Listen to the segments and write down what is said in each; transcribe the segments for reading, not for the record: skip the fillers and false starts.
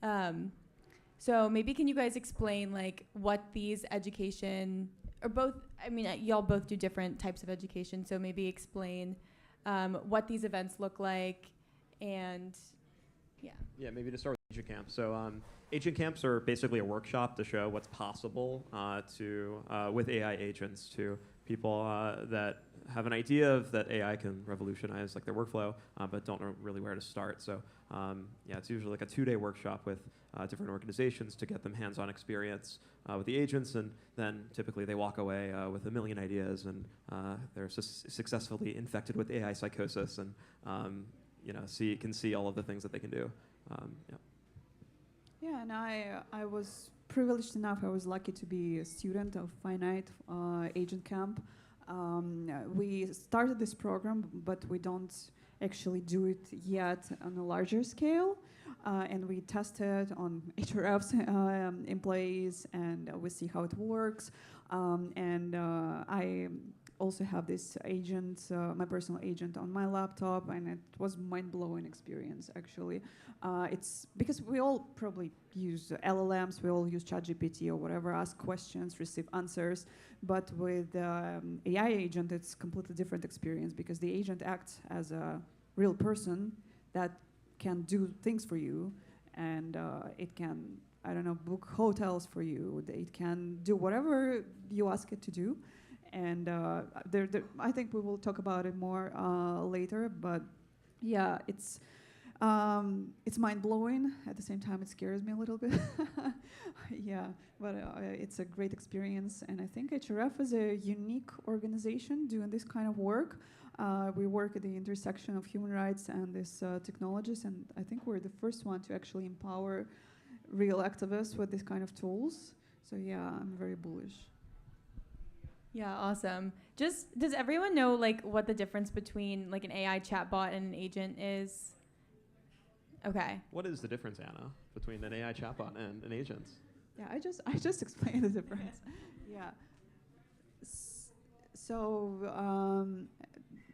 Um, so maybe can you guys explain like what these education or both? I mean, y'all both do different types of education. So maybe explain what these events look like, and yeah. Yeah, maybe to start with agent camps. So agent camps are basically a workshop to show what's possible with AI agents to people that have an idea of that AI can revolutionize like their workflow, but don't know really where to start. So yeah, it's usually like a 2-day workshop with different organizations to get them hands-on experience with the agents, and then typically they walk away with a million ideas, and they're successfully infected with AI psychosis, and can see all of the things that they can do. Yeah. Yeah, and I was privileged enough. I was lucky to be a student of Finite Agent Camp. We started this program, but we don't actually do it yet on a larger scale. And we tested on HRF's employees, and we see how it works. I also have this agent, my personal agent, on my laptop, and it was mind-blowing experience, actually. It's because we all probably use LLMs, we all use ChatGPT or whatever, ask questions, receive answers, but with AI agent, it's completely different experience because the agent acts as a real person that can do things for you, and it can, I don't know, book hotels for you, it can do whatever you ask it to do. And I think we will talk about it more later. But yeah, it's mind-blowing. At the same time, it scares me a little bit. Yeah, but it's a great experience. And I think HRF is a unique organization doing this kind of work. We work at the intersection of human rights and these technologies. And I think we're the first one to actually empower real activists with this kind of tools. So yeah, I'm very bullish. Yeah, awesome. Does everyone know like what the difference between like an AI chatbot and an agent is? Okay. What is the difference, Anna, between an AI chatbot and an agent? Yeah, I just explained the difference. Yeah. So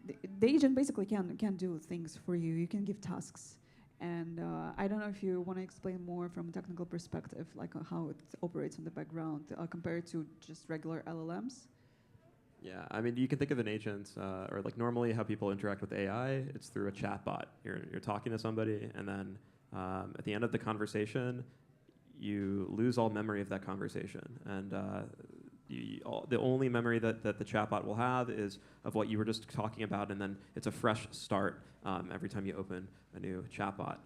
the agent basically can do things for you. You can give tasks. And I don't know if you want to explain more from a technical perspective, like how it operates in the background compared to just regular LLMs. Yeah, I mean, you can think of an agent, or like normally how people interact with AI, it's through a chatbot. You're talking to somebody, and then at the end of the conversation, you lose all memory of that conversation. And the only memory that the chatbot will have is of what you were just talking about, and then it's a fresh start every time you open a new chatbot.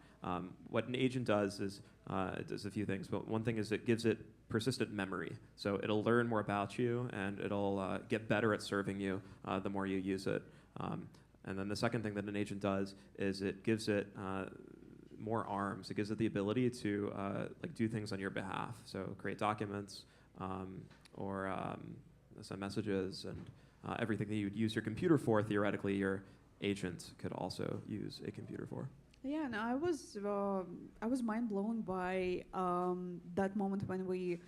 What an agent does is it does a few things, but one thing is it gives it persistent memory. So it'll learn more about you, and it'll get better at serving you the more you use it. And then the second thing that an agent does is it gives it more arms. It gives it the ability to like do things on your behalf. So create documents or send messages, and everything that you would use your computer for, theoretically, your agent could also use a computer for. Yeah, and I was mind blown by that moment when we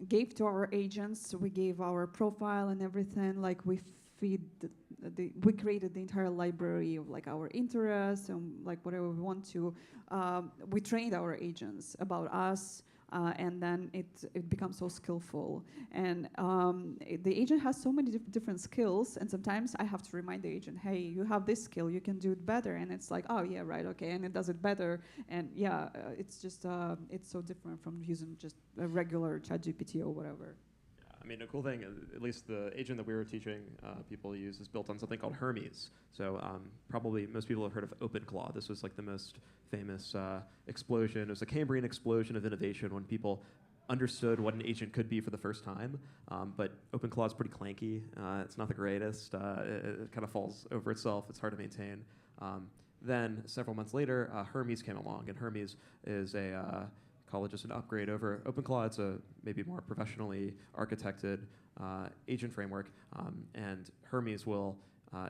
gave to our agents, we gave our profile and everything. Like we we created the entire library of like our interests and like whatever we want to. We trained our agents about us. And then it becomes so skillful. And the agent has so many different skills, and sometimes I have to remind the agent, hey, you have this skill, you can do it better. And it's like, oh, yeah, right, okay, and it does it better. And yeah, it's just, it's so different from using just a regular ChatGPT or whatever. I mean, a cool thing, at least the agent that we were teaching people to use is built on something called Hermes. So probably most people have heard of OpenClaw. This was like the most famous explosion. It was a Cambrian explosion of innovation when people understood what an agent could be for the first time. But OpenClaw is pretty clanky. It's not the greatest. It kind of falls over itself. It's hard to maintain. Then several months later, Hermes came along, and Hermes is call it just an upgrade over OpenClaw. It's a maybe more professionally architected agent framework, and Hermes will,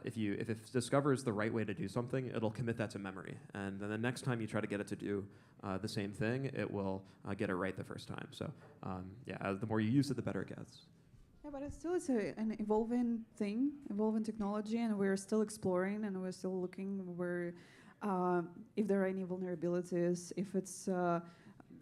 if it discovers the right way to do something, it'll commit that to memory, and then the next time you try to get it to do the same thing, it will get it right the first time. So yeah, the more you use it, the better it gets. Yeah, but it's an evolving thing, evolving technology, and we're still exploring, and we're still looking where if there are any vulnerabilities, if it's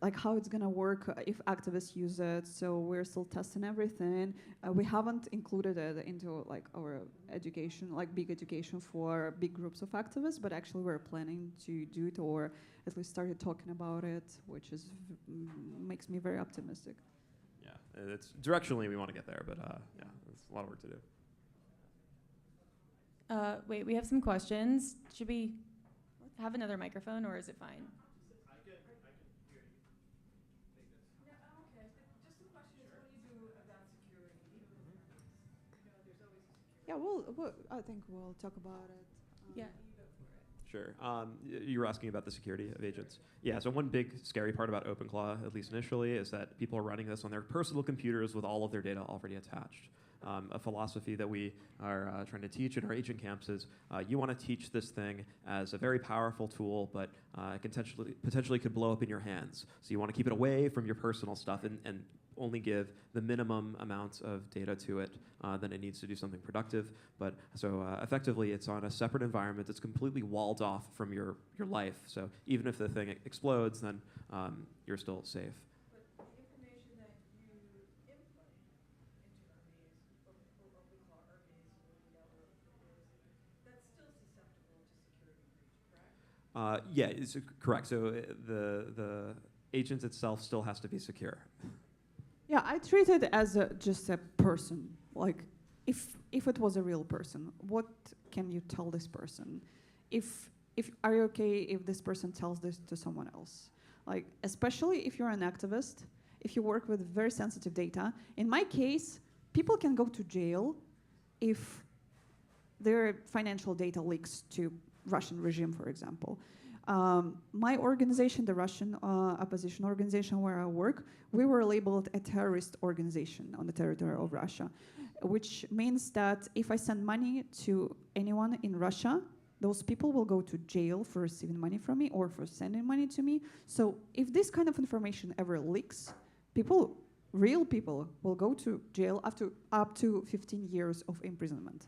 like how it's gonna work if activists use it. So we're still testing everything. We haven't included it into like our education, like big education for big groups of activists, but actually we're planning to do it, or at least started talking about it, which is makes me very optimistic. Yeah, it's directionally we want to get there, but yeah, it's a lot of work to do. Wait, we have some questions. Should we have another microphone, or is it fine? I can hear you. Take this. No, okay. Just the question is, what do you do about security? There's always a security. Yeah, I think we'll talk about it. Yeah. Sure. You were asking about the security of agents. Yeah, so one big scary part about OpenClaw, at least initially, is that people are running this on their personal computers with all of their data already attached. A philosophy that we are trying to teach in our agent camps is you want to teach this thing as a very powerful tool, but it potentially could blow up in your hands. So you want to keep it away from your personal stuff and only give the minimum amounts of data to it then it needs to do something productive. But so effectively, it's on a separate environment that's completely walled off from your life. So even if the thing explodes, then you're still safe. But the information that you input into Hermes, OpenClaw Hermes, or whatever it is, that's still susceptible to security breach, correct? Yeah, it's correct. So the agent itself still has to be secure. Yeah, I treat it as just a person. Like, if it was a real person, what can you tell this person? If are you okay if this person tells this to someone else? Like, especially if you're an activist, if you work with very sensitive data. In my case, people can go to jail if their financial data leaks to Russian regime, for example. My organization, the Russian opposition organization where I work, we were labeled a terrorist organization on the territory of Russia, which means that if I send money to anyone in Russia, those people will go to jail for receiving money from me or for sending money to me. So if this kind of information ever leaks, real people will go to jail up to 15 years of imprisonment.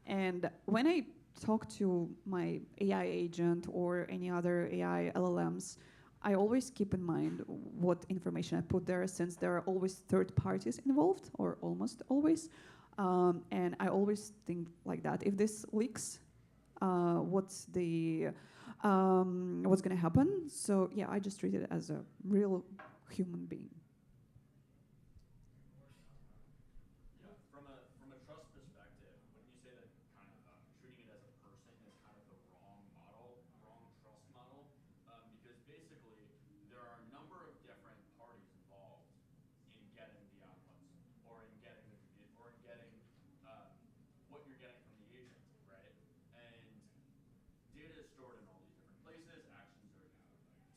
And when I talk to my AI agent or any other AI LLMs, I always keep in mind what information I put there, since there are always third parties involved, or almost always. And I always think like that. If this leaks, what's going to happen? So yeah, I just treat it as a real human being. From a trust perspective, wouldn't you say that kind of treating it as a person is kind of the wrong trust model? Because basically, there are a number of different parties involved in getting the outputs, or in getting what you're getting from the agent, right? And data is stored in all these different places. Actions are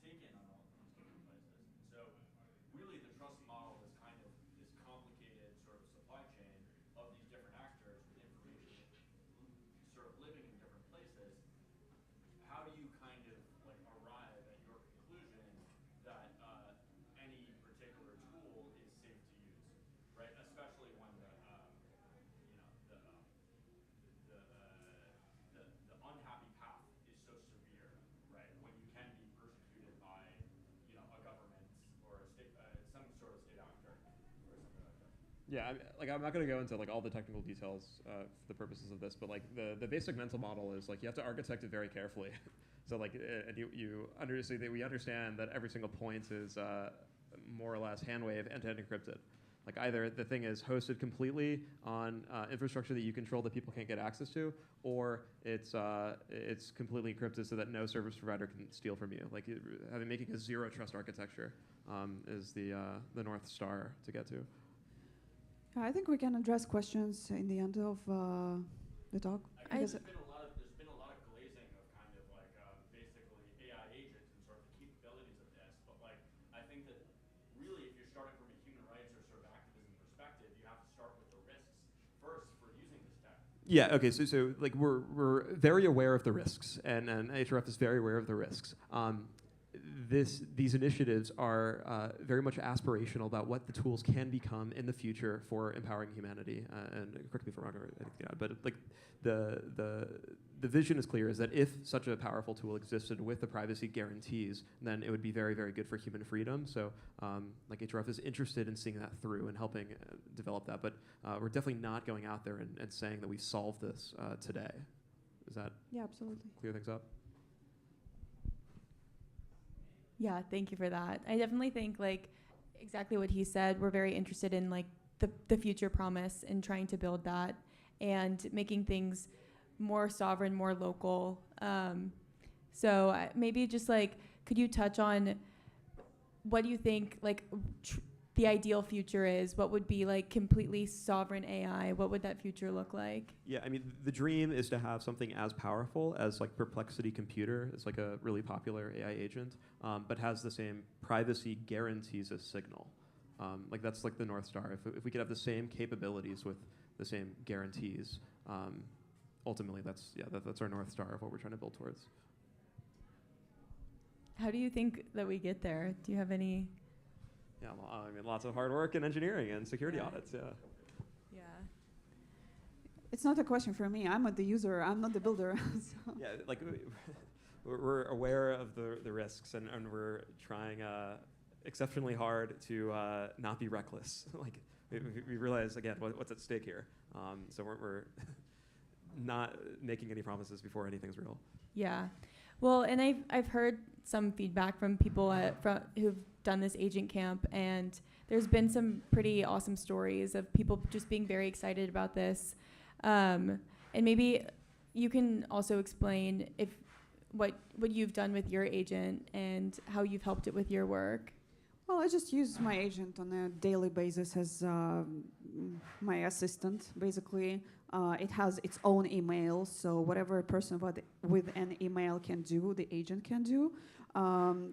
taken on all of these different places. So really, the trust model is kind of this complicated sort of supply chain of these different actors with information sort of living in different places. How do you kind of like arrive at your conclusion that any particular tool is safe to use, right? Especially when the unhappy path is so severe, right? When you can be persecuted by a government or a state, some sort of state actor or something like that. Yeah, I'm not going to go into like all the technical details for the purposes of this, but like the basic mental model is like you have to architect it very carefully. So like, and we understand that every single point is more or less hand wave end-to-end encrypted. Like either the thing is hosted completely on infrastructure that you control that people can't get access to, or it's completely encrypted so that no service provider can steal from you. Like making a zero trust architecture is the North Star to get to. I think we can address questions in the end of the talk. There's been a lot of glazing of kind of like basically AI agents and sort of the capabilities of this, but like I think that really if you're starting from a human rights or sort of activism perspective, you have to start with the risks first for using this tech. Yeah. Okay. So like we're very aware of the risks, and HRF is very aware of the risks. These initiatives are very much aspirational about what the tools can become in the future for empowering humanity. And correct me if I'm wrong, or anything like that, but like the vision is clear, is that if such a powerful tool existed with the privacy guarantees, then it would be very, very good for human freedom. So like HRF is interested in seeing that through and helping develop that. But we're definitely not going out there and saying that we solved this today. Is that absolutely. clear things up? Yeah, thank you for that. I definitely think like exactly what he said. We're very interested in like the future promise and trying to build that and making things more sovereign, more local. So maybe just like, could you touch on what do you think like the ideal future is? What would be like completely sovereign AI? What would that future look like? Yeah, I mean, the dream is to have something as powerful as like Perplexity Computer. It's like a really popular AI agent, but has the same privacy guarantees as Signal. Like that's like the North Star. If we could have the same capabilities with the same guarantees, ultimately that's our North Star of what we're trying to build towards. How do you think that we get there? Do you have any? Yeah, well, I mean, lots of hard work in engineering and security audits. Yeah. Yeah. It's not a question for me. I'm not the user. I'm not the builder. So. Yeah, like we're aware of the risks, and we're trying exceptionally hard to not be reckless. Like we realize again what's at stake here. So we're not making any promises before anything's real. Yeah. Well, and I've heard some feedback from people who've done this agent camp, and there's been some pretty awesome stories of people just being very excited about this. And maybe you can also explain what you've done with your agent and how you've helped it with your work. Well, I just use my agent on a daily basis as my assistant, basically. It has its own email, so whatever a person with an email can do, the agent can do.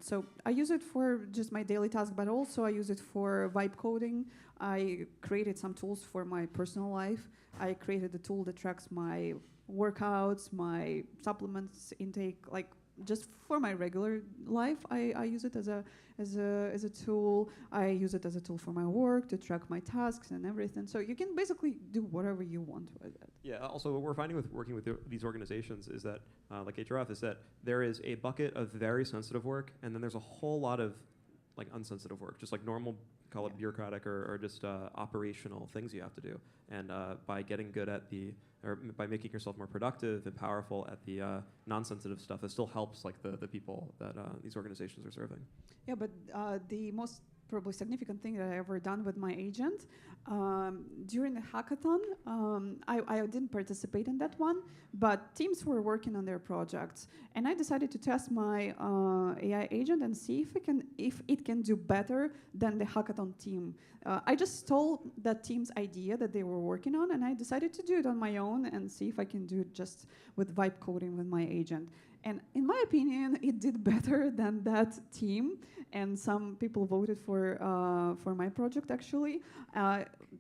So I use it for just my daily task, but also I use it for vibe coding. I created some tools for my personal life. I created a tool that tracks my workouts, my supplements intake, like just for my regular life. I use it as a tool. I use it as a tool for my work to track my tasks and everything. So you can basically do whatever you want with it. Yeah. Also, what we're finding with working with these organizations is that, like HRF, is that there is a bucket of very sensitive work, and then there's a whole lot of like unsensitive work, just like normal, call it bureaucratic or just operational things you have to do. And by getting good at by making yourself more productive and powerful at the non-sensitive stuff, it still helps like the people that these organizations are serving. Yeah, but the most probably significant thing that I ever done with my agent, during the hackathon, I didn't participate in that one, but teams were working on their projects, and I decided to test my AI agent and see if it can do better than the hackathon team. I just stole that team's idea that they were working on, and I decided to do it on my own and see if I can do it just with vibe coding with my agent. And in my opinion, it did better than that team. And some people voted for my project, actually.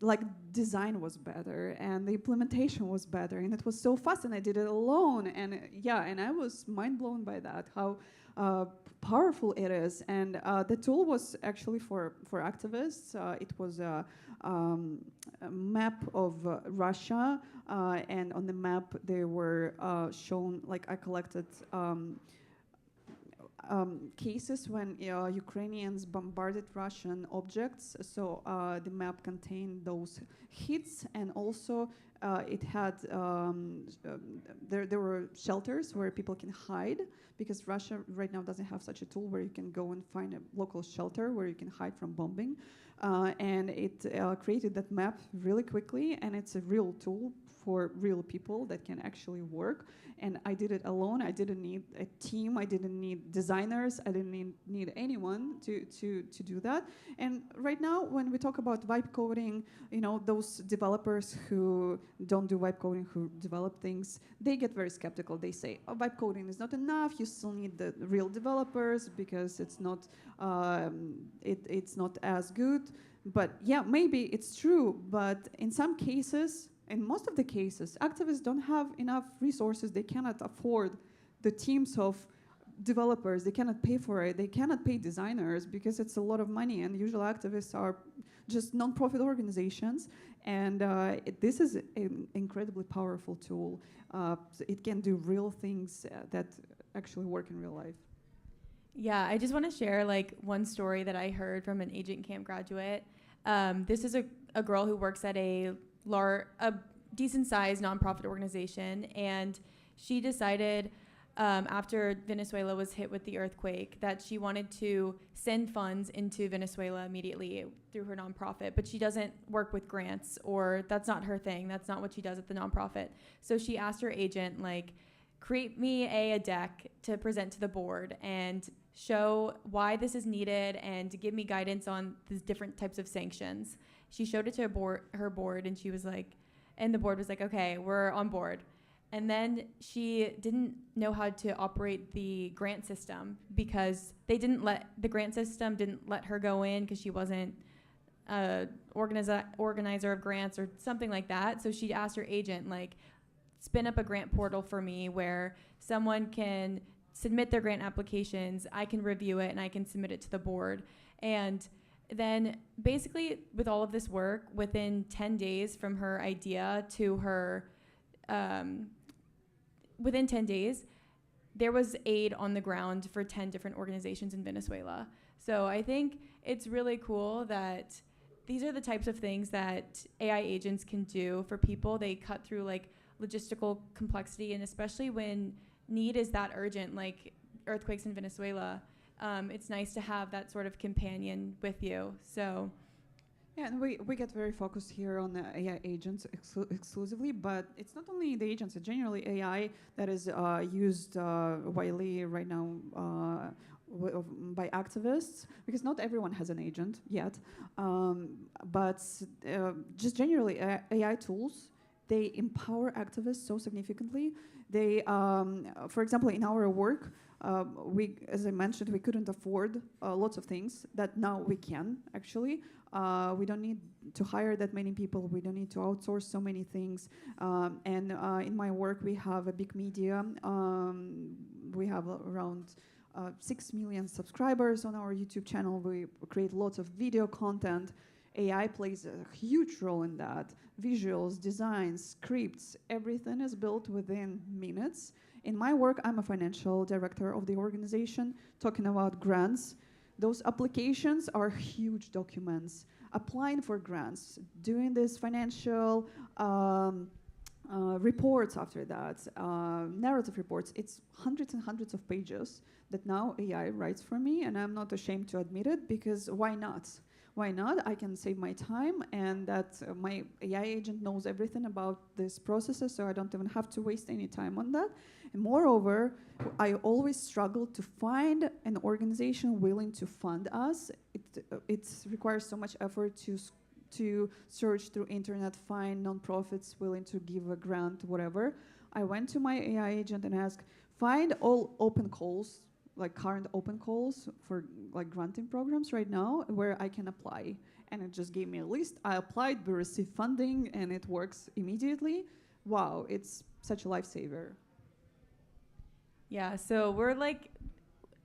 Like, design was better, and the implementation was better, and it was so fast, and I did it alone. And and I was mind blown by that, how powerful it is. And the tool was actually for activists. It was a map of Russia, and on the map they were shown, like I collected cases when Ukrainians bombarded Russian objects. So the map contained those hits, and also it had there were shelters where people can hide, because Russia right now doesn't have such a tool where you can go and find a local shelter where you can hide from bombing. And it created that map really quickly, and it's a real tool for real people that can actually work. And I did it alone. I didn't need a team. I didn't need designers. I didn't need anyone to do that. And right now, when we talk about vibe coding, those developers who don't do vibe coding, who develop things, they get very skeptical. They say, vibe coding is not enough. You still need the real developers because it's not it's not as good. But yeah, maybe it's true. But in some cases, in most of the cases, activists don't have enough resources. They cannot afford the teams of developers. They cannot pay for it. They cannot pay designers because it's a lot of money, and usually activists are just nonprofit organizations. And this is an incredibly powerful tool. It can do real things that actually work in real life. Yeah, I just want to share like one story that I heard from an agent camp graduate. This is a girl who works at a decent-sized nonprofit organization, and she decided after Venezuela was hit with the earthquake that she wanted to send funds into Venezuela immediately through her nonprofit, but she doesn't work with grants, or that's not her thing. That's not what she does at the nonprofit. So she asked her agent, like, create me a deck to present to the board and show why this is needed and to give me guidance on the different types of sanctions. She showed it to her board, and she was like, and the board was like, okay, we're on board. And then she didn't know how to operate the grant system because the grant system didn't let her go in because she wasn't a organizer of grants or something like that. So she asked her agent, like, spin up a grant portal for me where someone can submit their grant applications, I can review it, and I can submit it to the board. And then basically with all of this work, within 10 days from her idea to her, within 10 days, there was aid on the ground for 10 different organizations in Venezuela. So I think it's really cool that these are the types of things that AI agents can do for people. They cut through like logistical complexity, and especially when need is that urgent, like earthquakes in Venezuela, it's nice to have that sort of companion with you. So yeah, and we get very focused here on the AI agents exclusively, but it's not only the agents, it's generally AI that is used widely right now by activists, because not everyone has an agent yet, but just generally AI tools, they empower activists so significantly. They, for example, in our work, as I mentioned, we couldn't afford lots of things that now we can, actually. We don't need to hire that many people. We don't need to outsource so many things. And in my work, we have a big media. We have around 6 million subscribers on our YouTube channel. We create lots of video content. AI plays a huge role in that. Visuals, designs, scripts, everything is built within minutes. In my work, I'm a financial director of the organization, talking about grants. Those applications are huge documents. Applying for grants, doing this financial reports after that, narrative reports, it's hundreds and hundreds of pages that now AI writes for me, and I'm not ashamed to admit it, because why not? Why not? I can save my time, and that my AI agent knows everything about these processes, so I don't even have to waste any time on that. And moreover, I always struggle to find an organization willing to fund us. It requires so much effort to search through internet, find nonprofits willing to give a grant, whatever. I went to my AI agent and asked, find all open calls, like current open calls for like granting programs right now where I can apply. And it just gave me a list. I applied, we received funding, and it works immediately. Wow, it's such a lifesaver. yeah, so we're like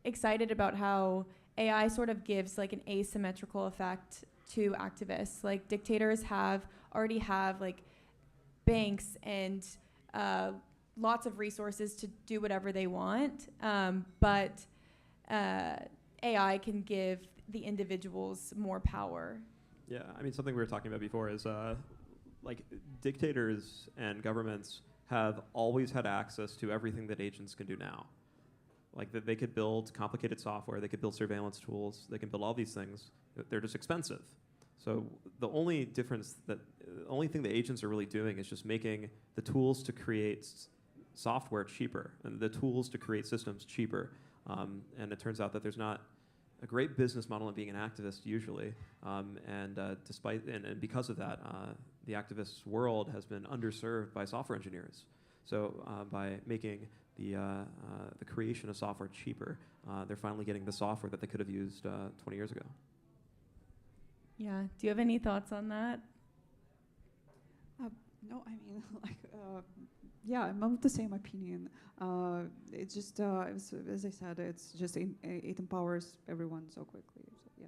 excited about how AI sort of gives like an asymmetrical effect to activists. Like dictators already have like banks and lots of resources to do whatever they want, but AI can give the individuals more power. Yeah, I mean, something we were talking about before is like dictators and governments have always had access to everything that agents can do now. Like that they could build complicated software, they could build surveillance tools, they can build all these things. They're just expensive. So the only thing the agents are really doing is just making the tools to create software cheaper and the tools to create systems cheaper. And it turns out that there's not a great business model in being an activist usually. And because of that, the activist world has been underserved by software engineers. So by making the creation of software cheaper, they're finally getting the software that they could have used 20 years ago. Yeah. Do you have any thoughts on that? No, I mean, like, yeah, I'm of the same opinion. It's just, as I said, it's just it empowers everyone so quickly. So, yeah.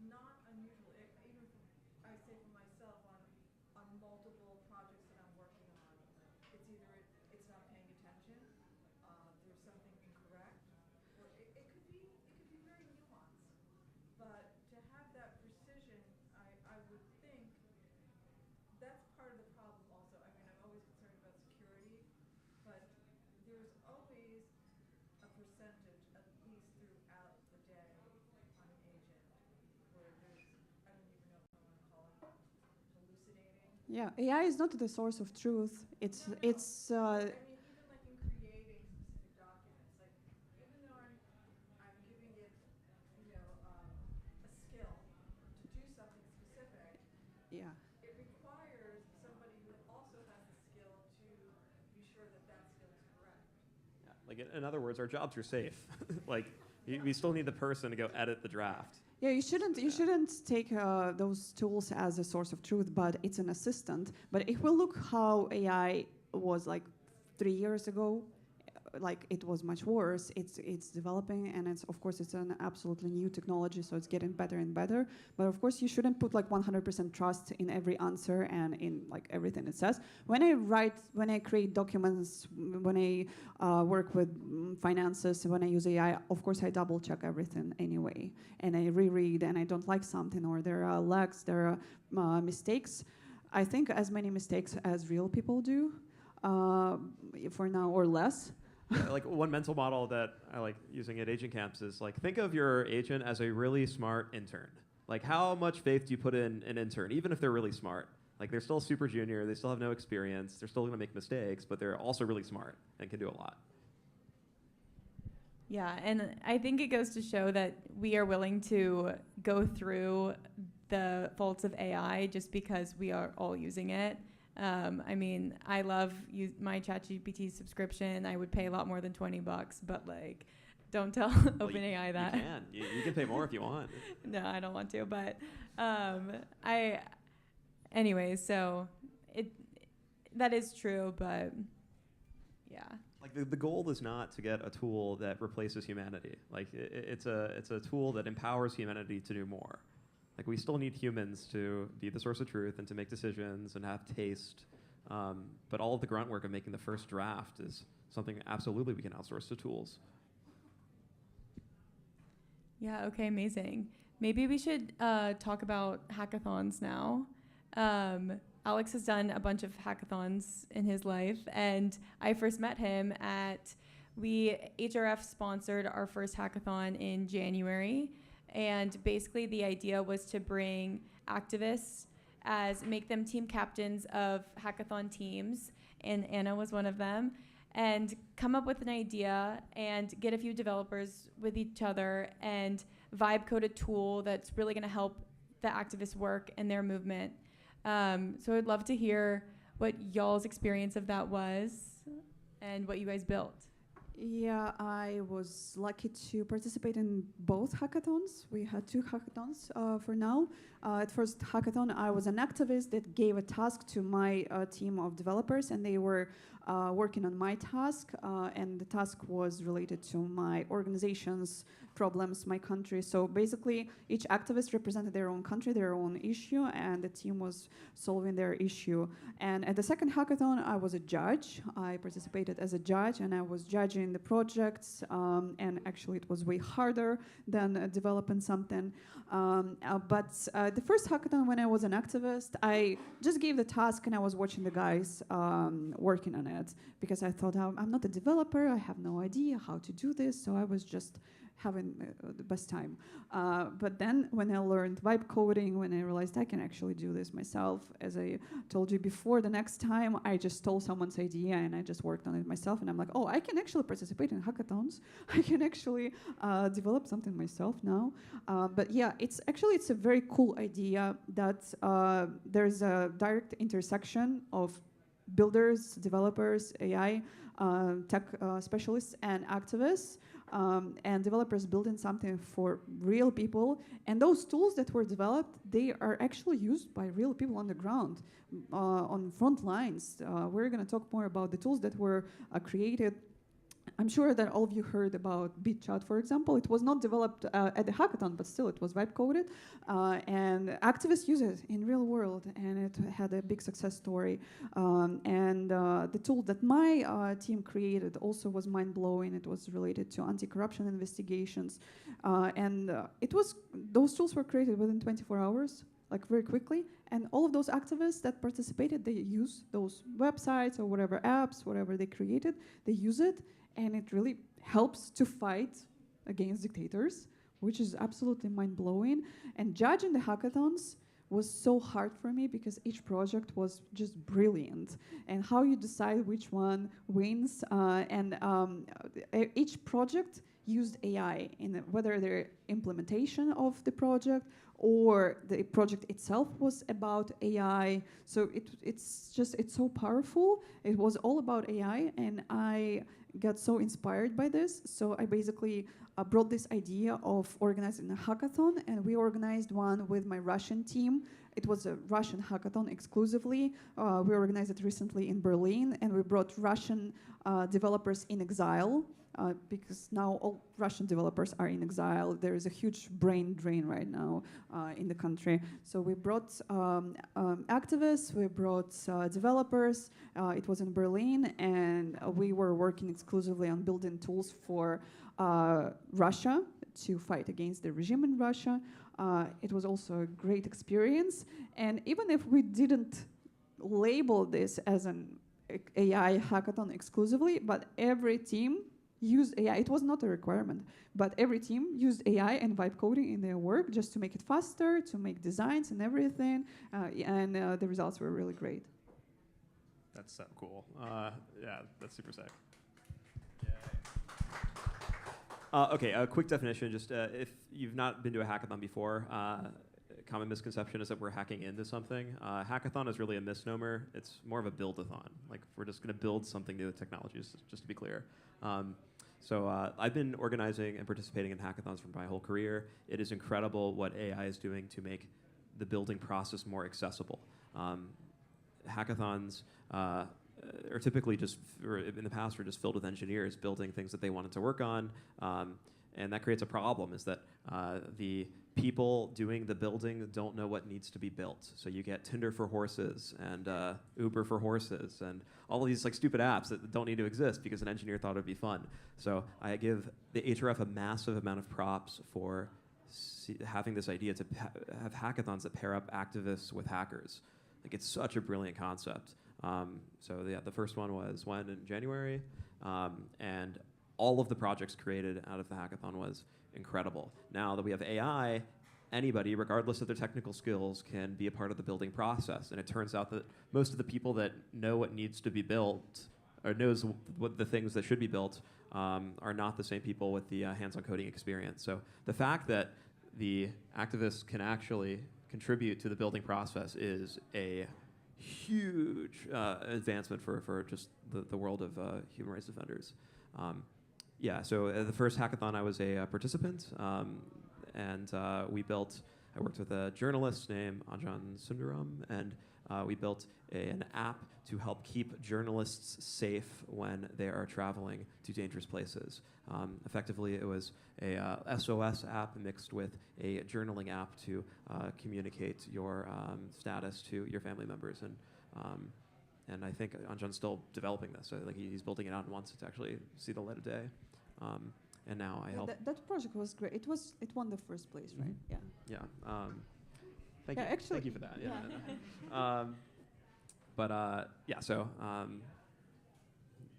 not unusual. Even I say for myself on multiple projects that I'm working on, it's either it's not paying attention, there's something incorrect, or it could be very nuanced. But to have that precision, I would think that's part of the problem also. I mean, I'm always concerned about security, but there's always a percentage, at least throughout the day, on an agent where there's, I don't even know if I want to call it hallucinating. Yeah, AI is not the source of truth. It's No, no. it's I mean, even like in creating specific documents, like even though I'm giving it, a skill to do something specific, yeah. it requires somebody who also has the skill to be sure that that skill is correct. Yeah. Like in other words, our jobs are safe. Like we still need the person to go edit the draft. Yeah, you shouldn't take those tools as a source of truth, but it's an assistant. But if we look how AI was like 3 years ago, like it was much worse. It's developing, and it's an absolutely new technology, so it's getting better and better. But of course, you shouldn't put like 100% trust in every answer and in like everything it says. When I create documents, when I work with finances, when I use AI, of course I double check everything anyway, and I reread, and I don't like something, or there are lags, there are mistakes. I think as many mistakes as real people do, for now, or less. Yeah, like one mental model that I like using at agent camps is like, think of your agent as a really smart intern. Like how much faith do you put in an intern, even if they're really smart? Like they're still super junior, they still have no experience, they're still gonna make mistakes, but they're also really smart and can do a lot. Yeah, and I think it goes to show that we are willing to go through the faults of AI just because we are all using it. I mean, I love my ChatGPT subscription. I would pay a lot more than $20, but like, don't tell OpenAI that. You can pay more if you want. No, I don't want to, but anyways, so that is true, but yeah. Like the goal is not to get a tool that replaces humanity. Like it's a tool that empowers humanity to do more. Like we still need humans to be the source of truth and to make decisions and have taste. But all of the grunt work of making the first draft is something absolutely we can outsource to tools. Yeah, okay, amazing. Maybe we should talk about hackathons now. Alex has done a bunch of hackathons in his life, and I first met him at, HRF sponsored our first hackathon in January, and basically the idea was to bring activists make them team captains of hackathon teams, and Anna was one of them, and come up with an idea and get a few developers with each other and vibe code a tool that's really gonna help the activists work and their movement. So I'd love to hear what y'all's experience of that was and what you guys built. Yeah, I was lucky to participate in both hackathons. We had 2 hackathons for now. At first hackathon, I was an activist that gave a task to my team of developers, and they were working on my task, and the task was related to my organization's problems, my country. So basically, each activist represented their own country, their own issue, and the team was solving their issue. And at the second hackathon, I was a judge. I participated as a judge, and I was judging the projects, and actually it was way harder than developing something. But the first hackathon, when I was an activist, I just gave the task, and I was watching the guys working on it, because I thought, I'm not a developer, I have no idea how to do this, so I was just having the best time. But then when I learned vibe coding, when I realized I can actually do this myself, as I told you before, the next time I just stole someone's idea and I just worked on it myself, and I'm like, oh, I can actually participate in hackathons. I can actually develop something myself now. But yeah, it's a very cool idea that there's a direct intersection of builders, developers, AI, tech specialists, and activists. And developers building something for real people. And those tools that were developed, they are actually used by real people on the ground, on front lines. We're going to talk more about the tools that were created I'm sure that all of you heard about BitChat, for example. It was not developed at the hackathon, but still it was vibe coded. And activists use it in real world, and it had a big success story. The tool that my team created also was mind-blowing. It was related to anti-corruption investigations. Those tools were created within 24 hours, like very quickly. And all of those activists that participated, they use those websites or whatever apps, whatever they created, they use it. And it really helps to fight against dictators, which is absolutely mind-blowing. And judging the hackathons was so hard for me because each project was just brilliant. And how you decide which one wins. Each project used AI in whether their implementation of the project or the project itself was about AI. So it's so powerful. It was all about AI, and I got so inspired by this. So I basically brought this idea of organizing a hackathon, and we organized one with my Russian team. It was a Russian hackathon exclusively. We organized it recently in Berlin, and we brought Russian developers in exile. Because now all Russian developers are in exile. There is a huge brain drain right now in the country. So we brought activists, we brought developers. It was in Berlin, and we were working exclusively on building tools for Russia to fight against the regime in Russia. It was also a great experience. And even if we didn't label this as an AI hackathon exclusively, but every team used AI. It was not a requirement, but every team used AI and vibe coding in their work just to make it faster, to make designs and everything, and the results were really great. That's so cool. Yeah, that's super sick. Okay, a quick definition, just if you've not been to a hackathon before, common misconception is that we're hacking into something. Hackathon is really a misnomer. It's more of a build-a-thon. Like, we're just going to build something new with technologies, just to be clear. I've been organizing and participating in hackathons for my whole career. It is incredible what AI is doing to make the building process more accessible. Hackathons are typically in the past, were just filled with engineers building things that they wanted to work on. And that creates a problem, is that the people doing the building don't know what needs to be built. So you get Tinder for horses and Uber for horses and all of these like stupid apps that don't need to exist because an engineer thought it'd be fun. So I give the HRF a massive amount of props for having this idea to have hackathons that pair up activists with hackers. Like, it's such a brilliant concept. The first one was in January, and all of the projects created out of the hackathon was incredible. Now that we have AI, anybody, regardless of their technical skills, can be a part of the building process. And it turns out that most of the people that know what needs to be built, or knows what the things that should be built, are not the same people with the hands-on coding experience. So the fact that the activists can actually contribute to the building process is a huge advancement for just the world of human rights defenders. The first hackathon I was a participant, and I worked with a journalist named Anjan Sundaram, and we built an app to help keep journalists safe when they are traveling to dangerous places. Effectively, it was a SOS app mixed with a journaling app to communicate your status to your family members. And I think Anjan's still developing this. So like he's building it out and wants it to actually see the light of day. And now I help. That project was great. It won the first place, right? Yeah. Yeah. Thank Yeah, you. actually- Thank you for that. Yeah.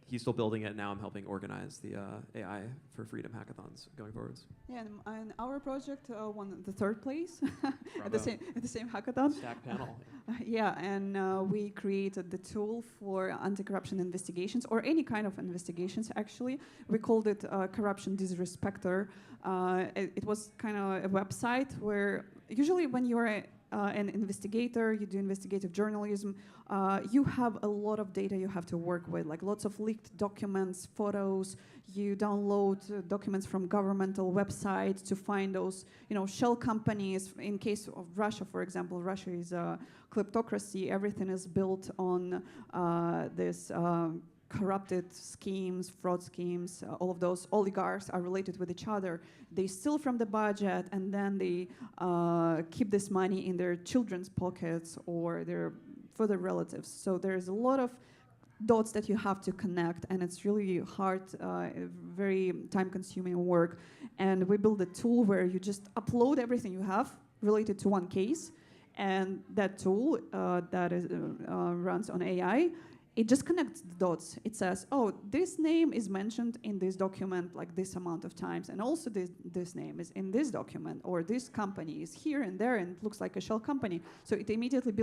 He's still building it. Now I'm helping organize the AI for Freedom hackathons going forwards. Yeah, and our project won the third place at Bravo. the same hackathon. Stack panel. We created the tool for anti-corruption investigations, or any kind of investigations, actually. We called it Corruption Disrespector. It was kind of a website where usually when you're an investigator, you do investigative journalism, you have a lot of data you have to work with, like lots of leaked documents, photos. You download documents from governmental websites to find those, shell companies. In case of Russia, for example, Russia is a kleptocracy. Everything is built on this corrupted schemes, fraud schemes, all of those oligarchs are related with each other. They steal from the budget and then they keep this money in their children's pockets or their further relatives. So there's a lot of dots that you have to connect, and it's really hard, very time-consuming work. And we built a tool where you just upload everything you have related to one case, and that tool that is, runs on AI, it just connects the dots. It says, oh, this name is mentioned in this document like this amount of times, and also this name is in this document, or this company is here and there, and it looks like a shell company. So it immediately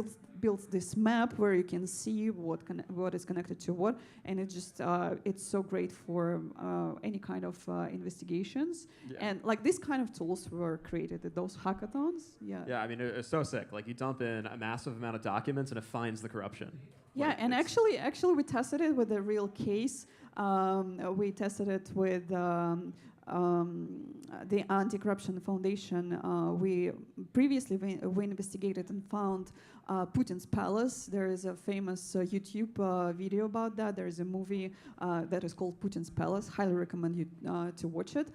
builds this map where you can see what is connected to what, and it just it's so great for any kind of investigations. Yeah. And like these kind of tools were created at those hackathons. Yeah. Yeah, I mean, it's so sick. Like, you dump in a massive amount of documents and it finds the corruption. Yeah, Like, and actually, we tested it with a real case. We tested it with the Anti-Corruption Foundation. We previously we investigated and found Putin's palace. There is a famous YouTube video about that. There is a movie that is called Putin's Palace. Highly recommend you to watch it.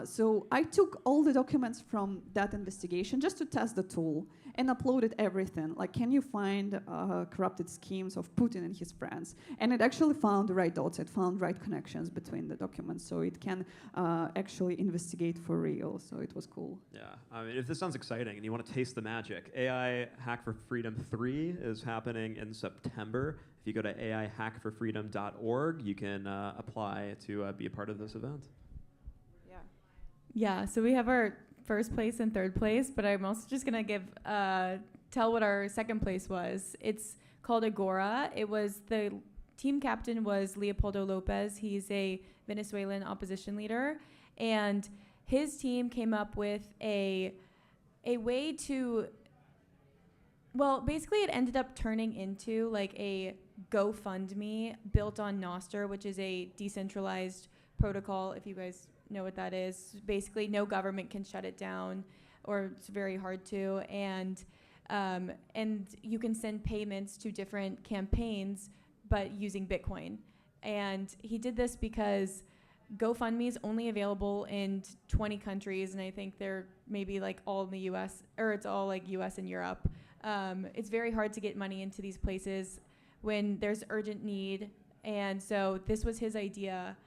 So I took all the documents from that investigation just to test the tool and uploaded everything. Like, can you find corrupted schemes of Putin and his friends? And it actually found the right dots. It found right connections between the documents, so it can actually investigate for real. So it was cool. Yeah, I mean, if this sounds exciting and you want to taste the magic, AI Hack for Freedom 3 is happening in September. If you go to aihackforfreedom.org, you can apply to be a part of this event. Yeah, so we have our first place and third place, but I'm also just gonna tell what our second place was. It's called Agora. It was, the team captain was Leopoldo Lopez. He's a Venezuelan opposition leader, and his team came up with a way to, well, basically it ended up turning into like a GoFundMe built on Nostr, which is a decentralized protocol, if you guys know what that is. Basically, no government can shut it down, or it's very hard to. And you can send payments to different campaigns, but using Bitcoin. And he did this because GoFundMe is only available in 20 countries, and I think they're maybe like all in the U.S., or it's all like U.S. and Europe. It's very hard to get money into these places when there's urgent need, and so this was his idea.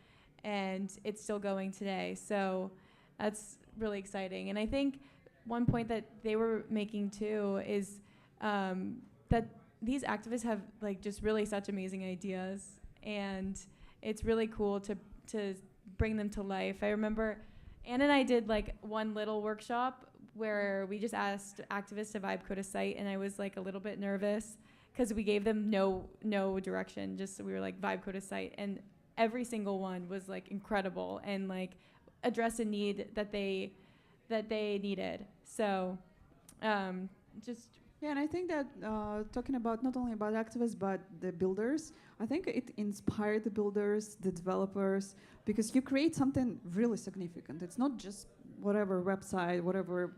And it's still going today. So that's really exciting. And I think one point that they were making too is that these activists have like just really such amazing ideas, and it's really cool to bring them to life. I remember Anna and I did like one little workshop where we just asked activists to vibe code a site, and I was like a little bit nervous because we gave them no direction. Just we were like vibe code a site, and every single one was like incredible and like address a need that they needed. So just yeah, and I think that talking about not only about activists but the builders, I think it inspired the builders, the developers, because you create something really significant. It's not just whatever website, whatever.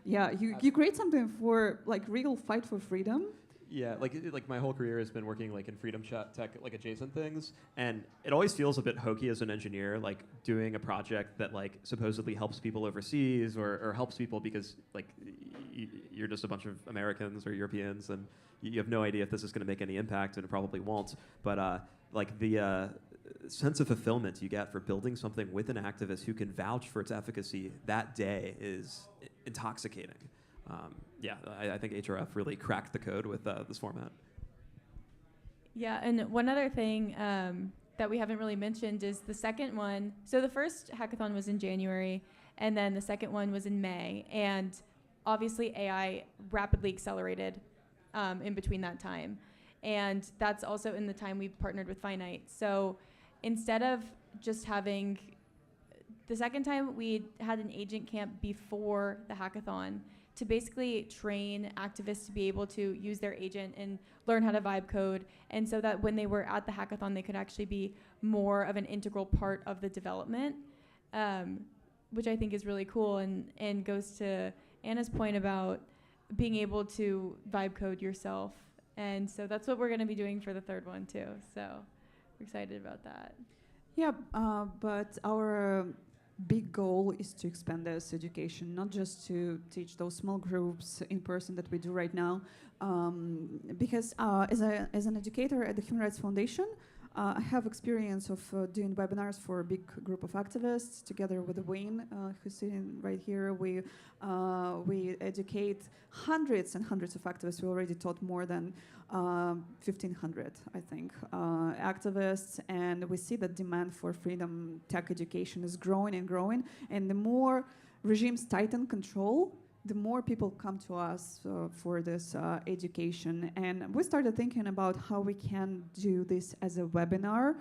Yeah, you create something for like real fight for freedom. Yeah, like my whole career has been working like in freedom tech, like adjacent things, and it always feels a bit hokey as an engineer, like doing a project that like supposedly helps people overseas or helps people because like you're just a bunch of Americans or Europeans and you have no idea if this is going to make any impact, and it probably won't. But like the sense of fulfillment you get for building something with an activist who can vouch for its efficacy that day is intoxicating. Yeah, I think HRF really cracked the code with this format. yeah, and one other thing that we haven't really mentioned is the second one. So the first hackathon was in January, and then the second one was in May. And obviously AI rapidly accelerated in between that time. And that's also in the time we partnered with Finite. So instead of just having, the second time we had an agent camp before the hackathon to basically train activists to be able to use their agent and learn how to vibe code, and so that when they were at the hackathon, they could actually be more of an integral part of the development, which I think is really cool and goes to Anna's point about being able to vibe code yourself. And so that's what we're going to be doing for the third one too. So We're excited about that. Yeah, but our big goal is to expand this education, not just to teach those small groups in person that we do right now. Because as an educator at the Human Rights Foundation, I have experience of doing webinars for a big group of activists together with Wayne, who's sitting right here. We educate hundreds and hundreds of activists. We already taught more than 1,500, I think, activists, and we see that demand for freedom tech education is growing and growing. And the more regimes tighten control, the more people come to us for this education. And we started thinking about how we can do this as a webinar,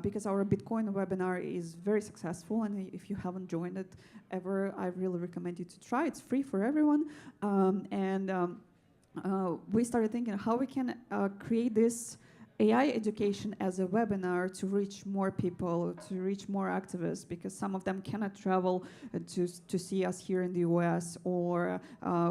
because our Bitcoin webinar is very successful. And if you haven't joined it ever, I really recommend you to try. It's free for everyone. We started thinking how we can create this AI education as a webinar to reach more people, to reach more activists, because some of them cannot travel to see us here in the US, or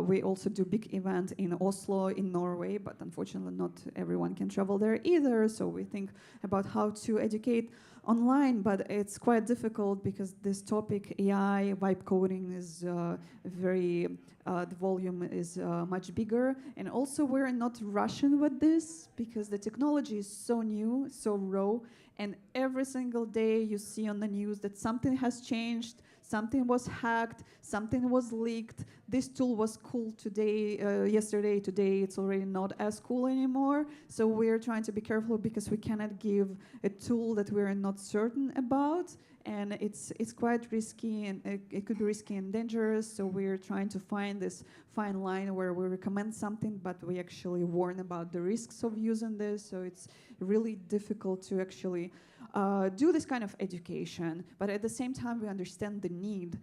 we also do big event in Oslo, in Norway, but unfortunately not everyone can travel there either. So we think about how to educate online, but it's quite difficult because this topic, AI, vibe coding, is the volume is much bigger. And also we're not rushing with this because the technology is so new, so raw, and every single day you see on the news that something has changed, something was hacked, something was leaked. This tool was cool yesterday, today it's already not as cool anymore. So we're trying to be careful because we cannot give a tool that we're not certain about. And it's quite risky, and it could be risky and dangerous. So we're trying to find this fine line where we recommend something, but we actually warn about the risks of using this. So it's really difficult to actually do this kind of education. But at the same time, we understand the need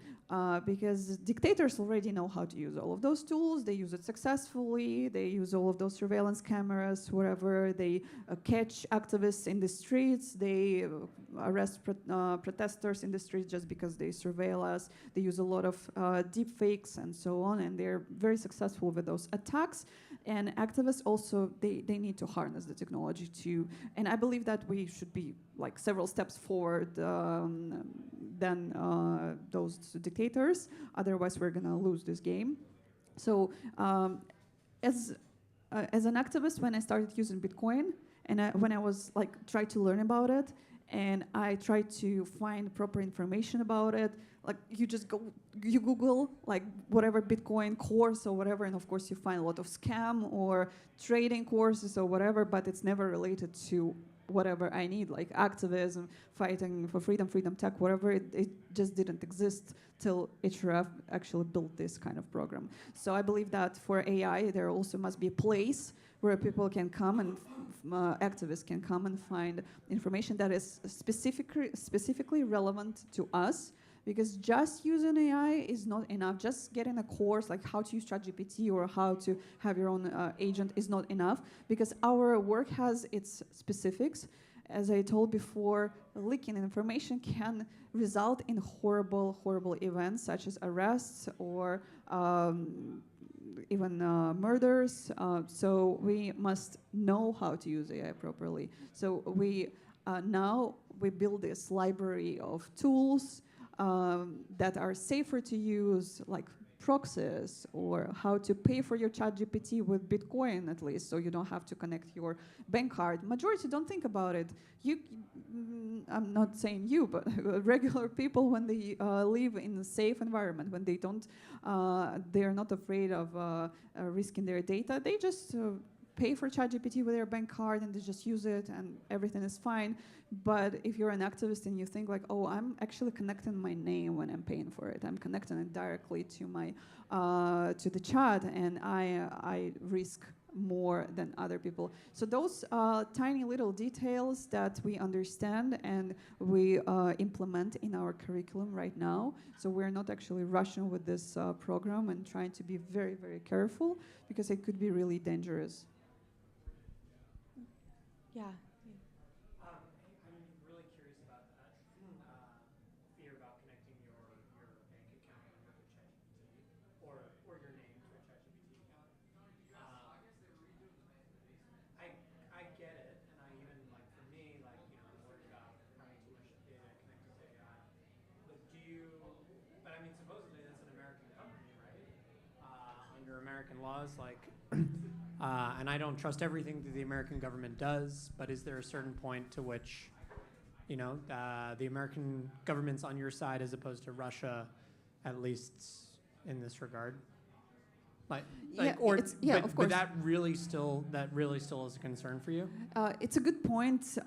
because dictators already know how to use all of those tools. They use it successfully. They use all of those surveillance cameras, wherever they catch activists in the streets. They arrest protesters in the streets just because they surveil us. They use a lot of deep fakes and so on, and they're very successful with those attacks. And activists also, they need to harness the technology too. And I believe that we should be like several steps forward than those dictators. Otherwise, we're gonna lose this game. So as an activist, when I started using Bitcoin, and when I was like tried to learn about it, and I tried to find proper information about it, like you Google like whatever Bitcoin course or whatever, and of course you find a lot of scam or trading courses or whatever, but it's never related to whatever I need, like activism, fighting for freedom tech, whatever. It just didn't exist till HRF actually built this kind of program. So I believe that for AI, there also must be a place where people can come and activists can come and find information that is specifically relevant to us. Because just using AI is not enough. Just getting a course like how to use ChatGPT or how to have your own agent is not enough, because our work has its specifics. As I told before, leaking information can result in horrible events such as arrests or even murders. So we must know how to use AI properly. So now we build this library of tools that are safer to use, like proxies, or how to pay for your ChatGPT with Bitcoin at least, so you don't have to connect your bank card. Majority don't think about it. I'm not saying you, but regular people, when they live in a safe environment, when they're not afraid of risking their data, they just pay for ChatGPT with their bank card and they just use it and everything is fine. But if you're an activist and you think like, oh, I'm actually connecting my name when I'm paying for it, I'm connecting it directly to my to the chat, and I risk more than other people. So those tiny little details that we understand and we implement in our curriculum right now. So we're not actually rushing with this program and trying to be very, very careful, because it could be really dangerous. Yeah. I'm really curious about that fear about connecting your bank account number to ChatGPT or your name to a ChatGPT account. I get it, and I even, like, for me, like, you know, I'm American laws, like, and I don't trust everything that the American government does, but is there a certain point to which, you know, the American government's on your side as opposed to Russia, at least in this regard? Like, Yeah, or of but course. that really still is a concern for you? It's a good point.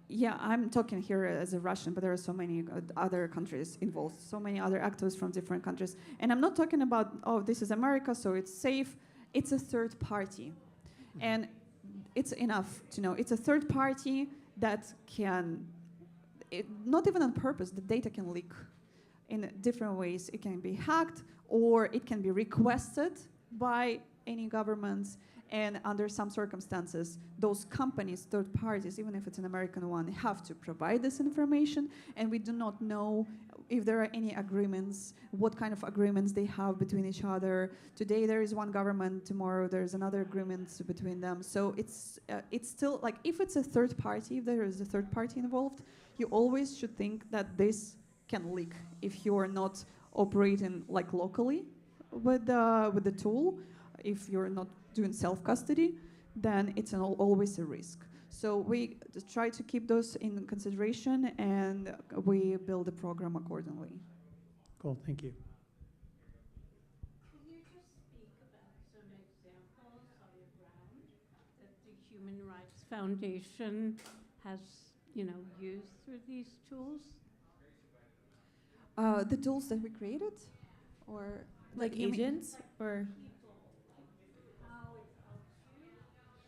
Yeah, I'm talking here as a Russian, but there are so many other countries involved, so many other actors from different countries. And I'm not talking about, oh, this is America, so it's safe. It's a third party. And it's enough to know it's a third party that can, not even on purpose, the data can leak in different ways. It can be hacked, or it can be requested by any governments. And under some circumstances, those companies, third parties, even if it's an American one, have to provide this information. And we do not know if there are any agreements, what kind of agreements they have between each other. Today there is one government, tomorrow there's another agreement between them. So it's still, like, if it's a third party, if there is a third party involved, you always should think that this can leak if you're not operating like locally with the tool. If you're not doing self-custody, then it's always a risk. So we try to keep those in consideration, and we build the program accordingly. Cool, thank you. Can you just speak about some examples on the ground that the Human Rights Foundation has, used through these tools? The tools that we created, or Like you mean- agents or How it helps you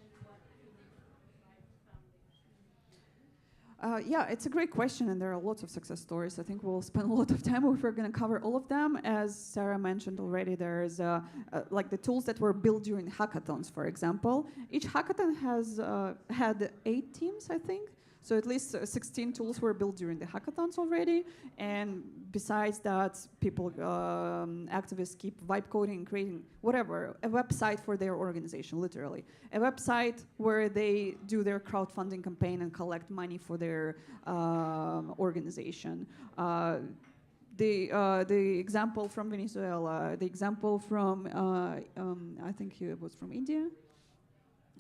and what Human Rights Foundation Yeah, it's a great question, and there are lots of success stories. I think we'll spend a lot of time if we're going to cover all of them. As Sarah mentioned already, there's like the tools that were built during hackathons, for example. Each hackathon has had 8 teams, I think. So at least 16 tools were built during the hackathons already. And besides that, people, activists keep vibe coding, creating whatever, a website for their organization, literally. A website where they do their crowdfunding campaign and collect money for their organization. The example from Venezuela, the example from, I think it was from India.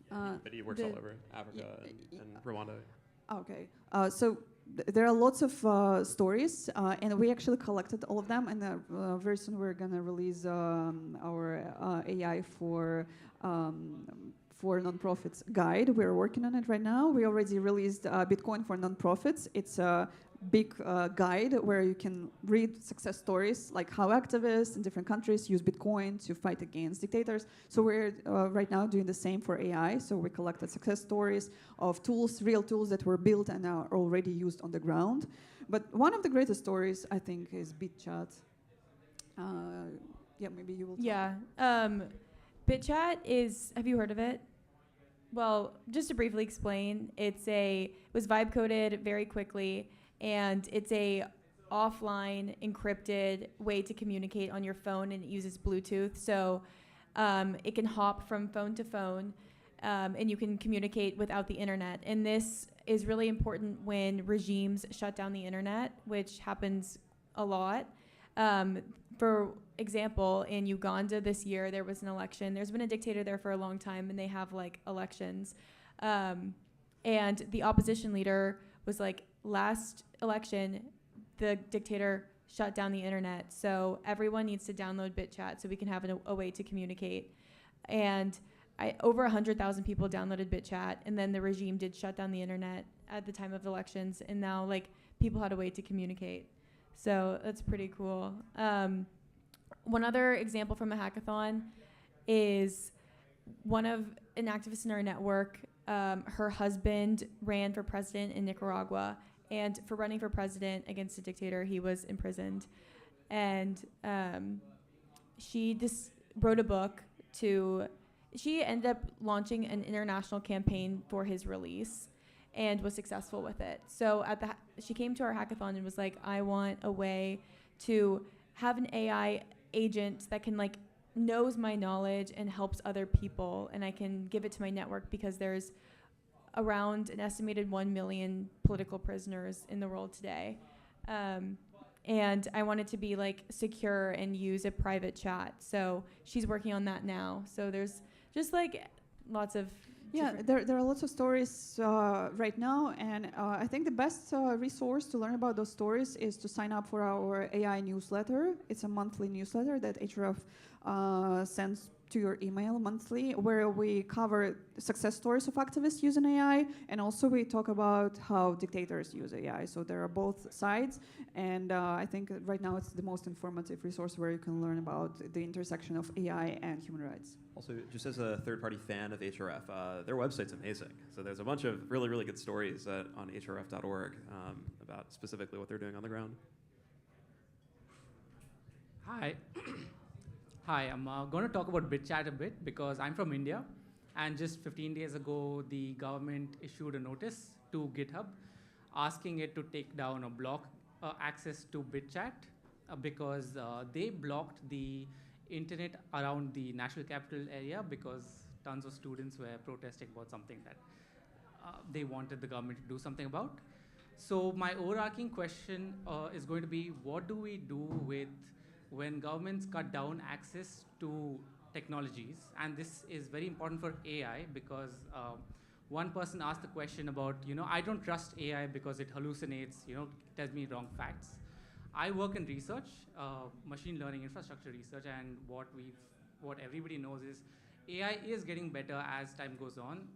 But he works all over Africa and Rwanda. Okay, so there are lots of stories, and we actually collected all of them, and very soon we're gonna release our AI for nonprofits guide. We're working on it right now. We already released Bitcoin for nonprofits. It's a big guide where you can read success stories, like how activists in different countries use Bitcoin to fight against dictators. So we're right now doing the same for AI. So we collected success stories of tools, real tools that were built and are already used on the ground. But one of the greatest stories, I think, is BitChat. Yeah, maybe you will talk. yeah. BitChat is, have you heard of it? Well, just to briefly explain, it was vibe coded very quickly, and it's a offline encrypted way to communicate on your phone, and it uses Bluetooth. So it can hop from phone to phone, and you can communicate without the internet. And this is really important when regimes shut down the internet, which happens a lot. For example, in Uganda this year, there was an election. There's been a dictator there for a long time, and they have like elections. And the opposition leader was like, last election, the dictator shut down the internet. So everyone needs to download BitChat so we can have a way to communicate. And over 100,000 people downloaded BitChat, and then the regime did shut down the internet at the time of elections, and now like people had a way to communicate. So that's pretty cool. One other example from a hackathon is an activist in our network. Her husband ran for president in Nicaragua, and for running for president against a dictator, he was imprisoned. And she just wrote a book she ended up launching an international campaign for his release and was successful with it. So she came to our hackathon and was like, I want a way to have an AI agent that can like knows my knowledge and helps other people, and I can give it to my network because there's around an estimated 1 million political prisoners in the world today. and I want it to be like secure and use a private chat. So she's working on that now. So there's just like lots of there are lots of stories right now, and I think the best resource to learn about those stories is to sign up for our AI newsletter. It's a monthly newsletter that HRF sends to your email monthly, where we cover success stories of activists using AI, and also we talk about how dictators use AI. So there are both sides, and I think right now it's the most informative resource where you can learn about the intersection of AI and human rights. Also, just as a third-party fan of HRF, their website's amazing. So there's a bunch of really, really good stories on hrf.org about specifically what they're doing on the ground. Hi. Hi, I'm going to talk about BitChat a bit because I'm from India, and just 15 days ago, the government issued a notice to GitHub asking it to take down or block access to BitChat because they blocked the internet around the national capital area because tons of students were protesting about something that they wanted the government to do something about. So my overarching question is going to be, what do we do with when governments cut down access to technologies? And this is very important for AI because one person asked the question about, I don't trust AI because it hallucinates, tells me wrong facts. I work in research, machine learning, infrastructure research, and what everybody knows is AI is getting better as time goes on.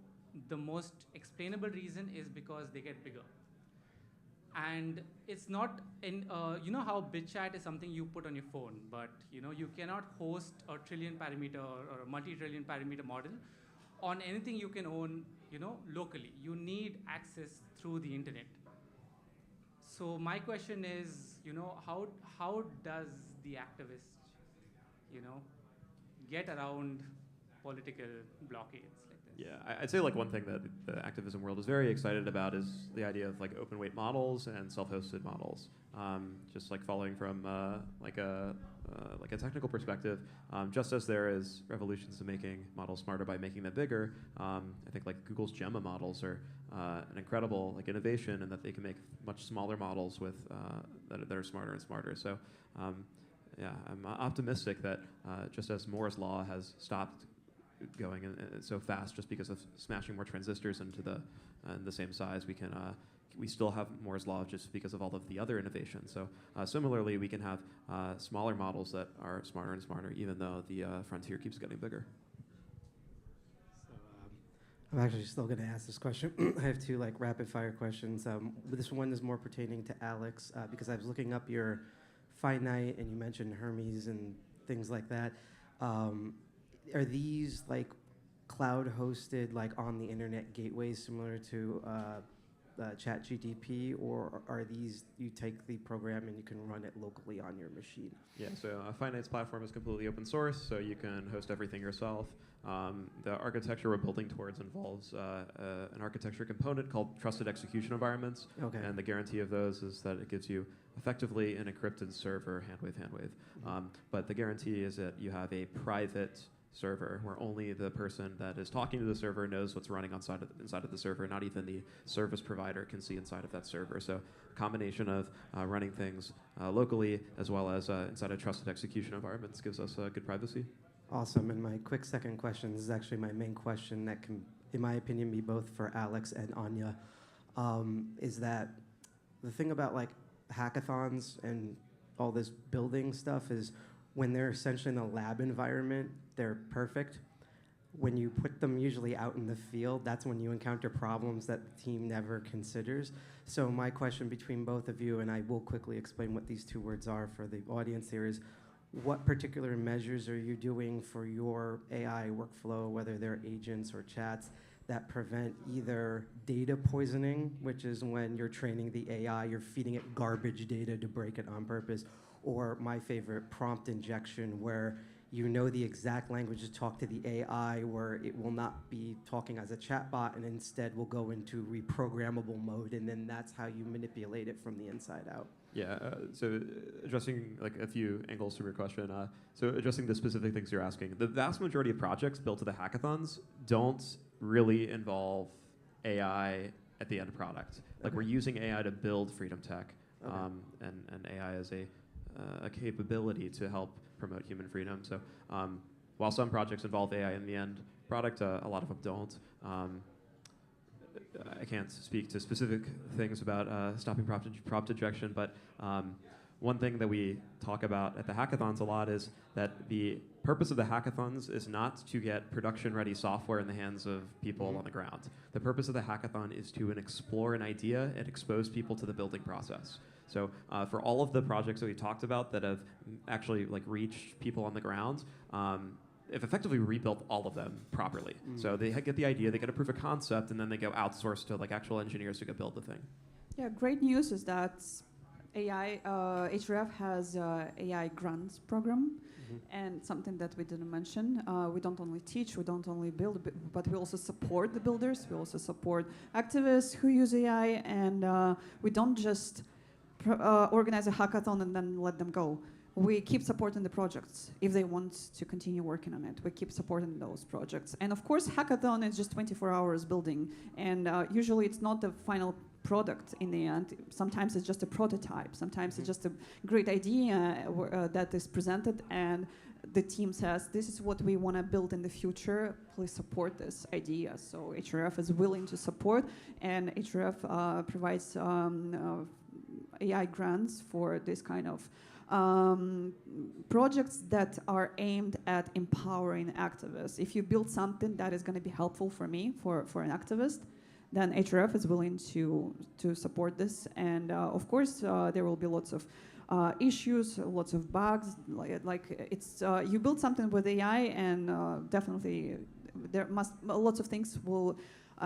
The most explainable reason is because they get bigger. And it's not in, how BitChat is something you put on your phone, but you cannot host a trillion parameter or a multi-trillion parameter model on anything you can own, locally. You need access through the internet. So my question is, how does the activist, get around political blockades like this? Yeah, I'd say like one thing that the activism world is very excited about is the idea of like open weight models and self-hosted models. Just like following from like a technical perspective, just as there is revolutions to making models smarter by making them bigger, I think like Google's Gemma models are an incredible like innovation in that they can make much smaller models with that are smarter and smarter. So yeah, I'm optimistic that just as Moore's law has stopped going so fast just because of smashing more transistors into the same size, we still have Moore's law just because of all of the other innovations. So similarly, we can have smaller models that are smarter and smarter, even though the frontier keeps getting bigger. So I'm actually still going to ask this question. I have two like rapid fire questions. This one is more pertaining to Alex because I was looking up your Finite and you mentioned Hermes and things like that. Are these like cloud hosted, like on the internet gateways similar to ChatGPT, or are these, you take the program and you can run it locally on your machine? Yeah, so Finite's platform is completely open source, so you can host everything yourself. The architecture we're building towards involves an architecture component called trusted execution environments. Okay. And the guarantee of those is that it gives you effectively an encrypted server, hand-wave. But the guarantee is that you have a private server where only the person that is talking to the server knows what's running inside of the server. Not even the service provider can see inside of that server. So a combination of running things locally as well as inside of trusted execution environments gives us good privacy. Awesome. And my quick second question, this is actually my main question that can, in my opinion, be both for Alex and Anya, is that the thing about like hackathons and all this building stuff is when they're essentially in a lab environment, they're perfect. When you put them usually out in the field, that's when you encounter problems that the team never considers. So my question between both of you, and I will quickly explain what these two words are for the audience here, is what particular measures are you doing for your AI workflow, whether they're agents or chats, that prevent either data poisoning, which is when you're training the AI, you're feeding it garbage data to break it on purpose, or my favorite, prompt injection, where you know the exact language to talk to the AI, where it will not be talking as a chatbot and instead will go into reprogrammable mode, and then that's how you manipulate it from the inside out. Yeah, so addressing like a few angles to your question. So addressing the specific things you're asking, the vast majority of projects built to the hackathons don't really involve AI at the end product. Like we're using AI to build freedom tech. and AI as a capability to help promote human freedom. So while some projects involve AI in the end product, a lot of them don't. I can't speak to specific things about stopping prompt injection, but one thing that we talk about at the hackathons a lot is that the purpose of the hackathons is not to get production-ready software in the hands of people on the ground. The purpose of the hackathon is to explore an idea and expose people to the building process. So for all of the projects that we talked about that have actually reached people on the ground, have effectively rebuilt all of them properly. So they get the idea, they get a proof of concept, and then they go outsource to actual engineers to go build the thing. Yeah, great news is that HRF has AI grants program, and something that we didn't mention, we don't only teach, we don't only build, but we also support the builders, we also support activists who use AI, and we don't just organize a hackathon and then let them go. We keep supporting the projects if they want to continue working on it. We keep supporting those projects. And of course, hackathon is just 24 hours building, and usually it's not the final product in the end. Sometimes it's just a prototype. Sometimes it's just a great idea that is presented, and the team says, this is what we want to build in the future. Please support this idea. So HRF is willing to support, and HRF provides AI grants for this kind of projects that are aimed at empowering activists. If you build something that is going to be helpful for me, for an activist, then HRF is willing to support this. And of course, there will be lots of issues, lots of bugs. You build something with AI, and definitely lots of things will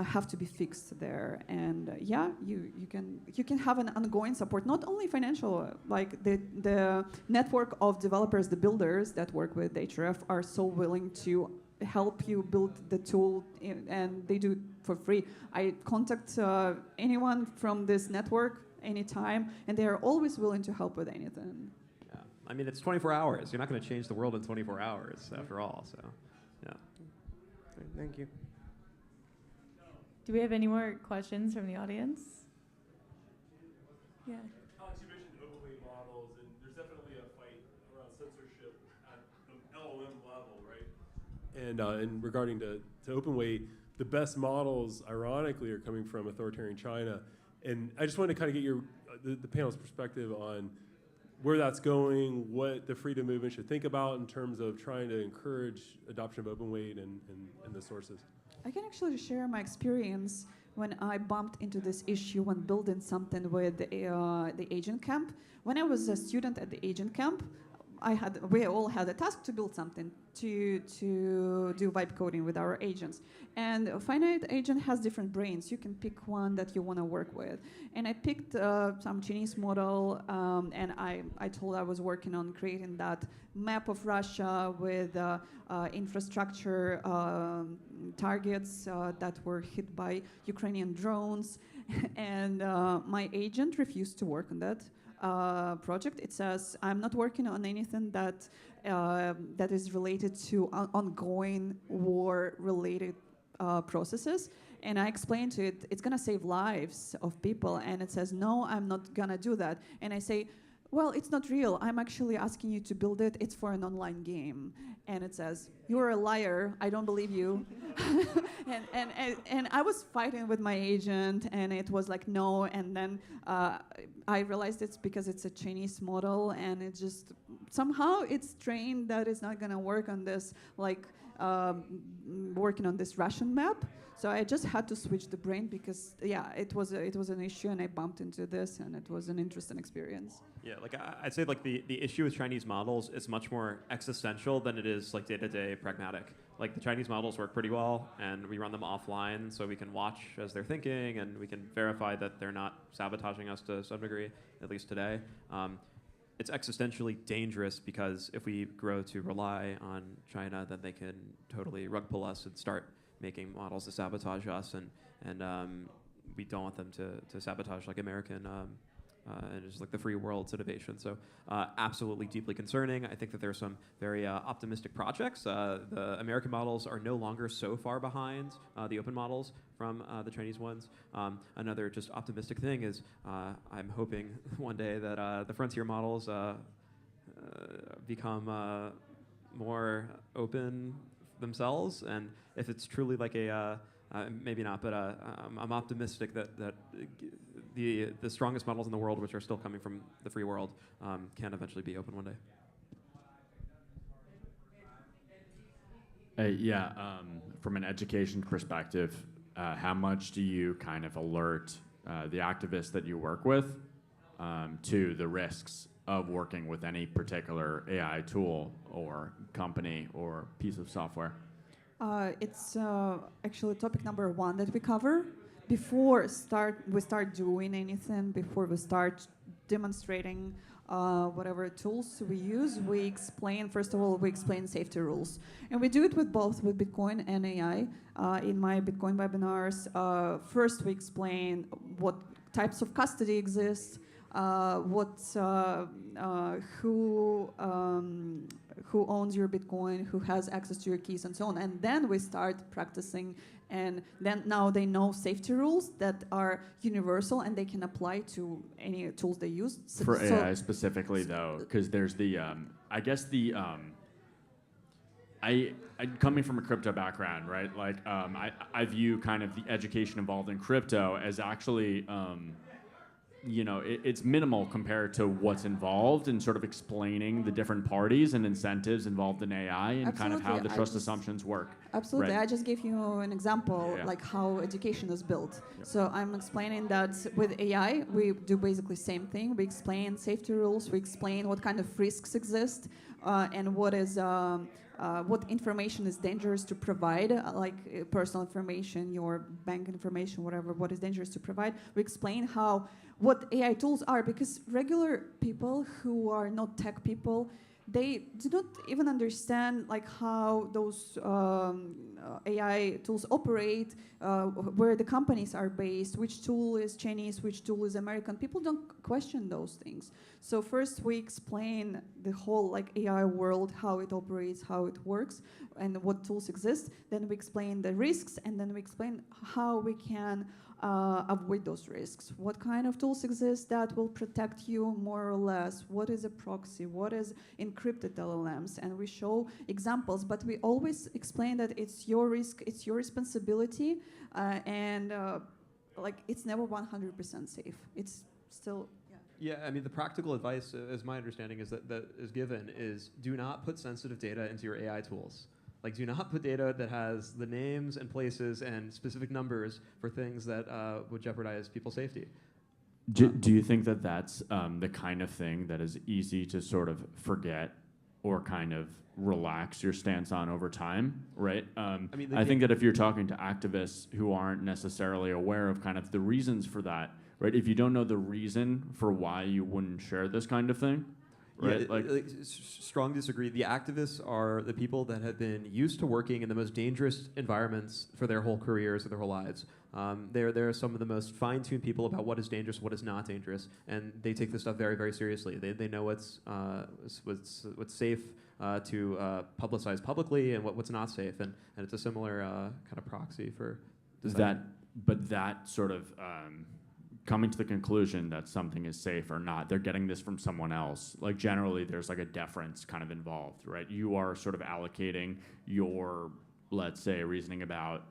have to be fixed there. And you can have an ongoing support, not only financial, like the network of developers, the builders that work with HRF are so willing to help you build the tool, and they do it for free. I contact anyone from this network anytime, and they are always willing to help with anything. Yeah, I mean, it's 24 hours. You're not going to change the world in 24 hours, after all. So, yeah. Thank you. Do we have any more questions from the audience? Yeah. Alex, you mentioned open weight models, and there's definitely a fight around censorship at the LLM level, right? And regarding to open weight, the best models, ironically, are coming from authoritarian China. And I just wanted to kind of get the panel's perspective on where that's going, what the freedom movement should think about in terms of trying to encourage adoption of open weight and the sources. I can actually share my experience when I bumped into this issue when building something with the agent camp. When I was a student at the agent camp, we all had a task to build something to do vibe coding with our agents. And a finite agent has different brains. You can pick one that you want to work with. And I picked some Chinese model, and I told I was working on creating that map of Russia with infrastructure targets that were hit by Ukrainian drones. And my agent refused to work on that project. It says, I'm not working on anything that is related to ongoing war-related processes. And I explained to it, it's going to save lives of people. And it says, no, I'm not going to do that. And I say, well, it's not real. I'm actually asking you to build it. It's for an online game. And it says, you're a liar. I don't believe you. and I was fighting with my agent, and it was like, no. And then I realized it's because it's a Chinese model, and it just, somehow it's trained that it's not going to work on this, working on this Russian map. So I just had to switch the brain because, it was an issue, and I bumped into this, and it was an interesting experience. Yeah, I'd say the issue with Chinese models is much more existential than it is day-to-day pragmatic. The Chinese models work pretty well, and we run them offline, so we can watch as they're thinking, and we can verify that they're not sabotaging us to some degree, at least today. It's existentially dangerous because if we grow to rely on China, then they can totally rug pull us and start making models to sabotage us, and we don't want them to sabotage American and just like the free world's innovation. So absolutely deeply concerning. I think that there's some very optimistic projects. The American models are no longer so far behind the open models from the Chinese ones. Another just optimistic thing is I'm hoping one day that the frontier models become more open themselves, and if it's truly like a maybe not, but I'm optimistic that the strongest models in the world, which are still coming from the free world, can eventually be open one day. From an education perspective, how much do you kind of alert the activists that you work with to the risks of working with any particular AI tool or company or piece of software? It's actually topic number one that we cover before we start doing anything. Before we start demonstrating whatever tools we use, we explain. First of all, we explain safety rules, and we do it with both with Bitcoin and AI. In my Bitcoin webinars, first we explain what types of custody exist. Who owns your Bitcoin, who has access to your keys, and so on. And then we start practicing, and then now they know safety rules that are universal and they can apply to any tools they use. For AI specifically, though, because there's the, I coming from a crypto background, right? Like, I view kind of the education involved in crypto as actually, it's minimal compared to what's involved in sort of explaining the different parties and incentives involved in AI and Absolutely. kind of how the trust assumptions work. Absolutely. Right. I just gave you an example, like how education is built. Yep. So I'm explaining that with AI, we do basically same thing. We explain safety rules. We explain what kind of risks exist and what information is dangerous to provide, like personal information, your bank information, whatever, what is dangerous to provide. We explain what AI tools are, because regular people who are not tech people, they do not even understand like how those AI tools operate, where the companies are based, which tool is Chinese, which tool is American. People don't question those things. So first we explain the whole like AI world, how it operates, how it works, and what tools exist. Then we explain the risks, and then we explain how we can avoid those risks. What kind of tools exist that will protect you more or less? What is a proxy? What is encrypted LLMs? And we show examples, but we always explain that it's your risk, it's your responsibility, and like it's never 100% safe. It's still. Yeah, I mean, the practical advice, as my understanding is that is given, is do not put sensitive data into your AI tools. Like, do not put data that has the names and places and specific numbers for things that would jeopardize people's safety. Do you think that that's the kind of thing that is easy to sort of forget or kind of relax your stance on over time, right? I think that if you're talking to activists who aren't necessarily aware of kind of the reasons for that, right? If you don't know the reason for why you wouldn't share this kind of thing, right? Yeah, strong disagree. The activists are the people that have been used to working in the most dangerous environments for their whole careers or their whole lives. They're some of the most fine-tuned people about what is dangerous, what is not dangerous, and they take this stuff very, very seriously. They know what's safe to publicize publicly and what's not safe, and it's a similar kind of proxy for deciding. That sort of coming to the conclusion that something is safe or not, they're getting this from someone else. Like generally there's like a deference kind of involved, right? You are sort of allocating your, let's say, reasoning about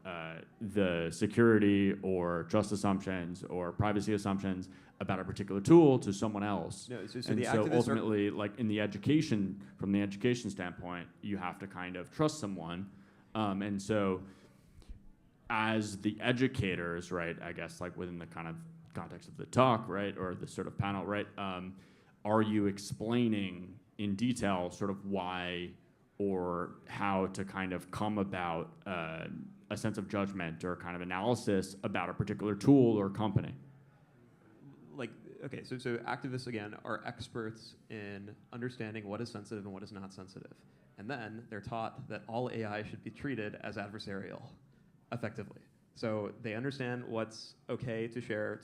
the security or trust assumptions or privacy assumptions about a particular tool to someone else. No, so and so ultimately, like in the education, from the education standpoint, you have to kind of trust someone. And so as the educators, right, I guess like within the kind of context of the talk, right, or the sort of panel, right, are you explaining in detail sort of why or how to kind of come about a sense of judgment or kind of analysis about a particular tool or company? Like, okay, so activists, again, are experts in understanding what is sensitive and what is not sensitive. And then they're taught that all AI should be treated as adversarial, effectively. So they understand what's okay to share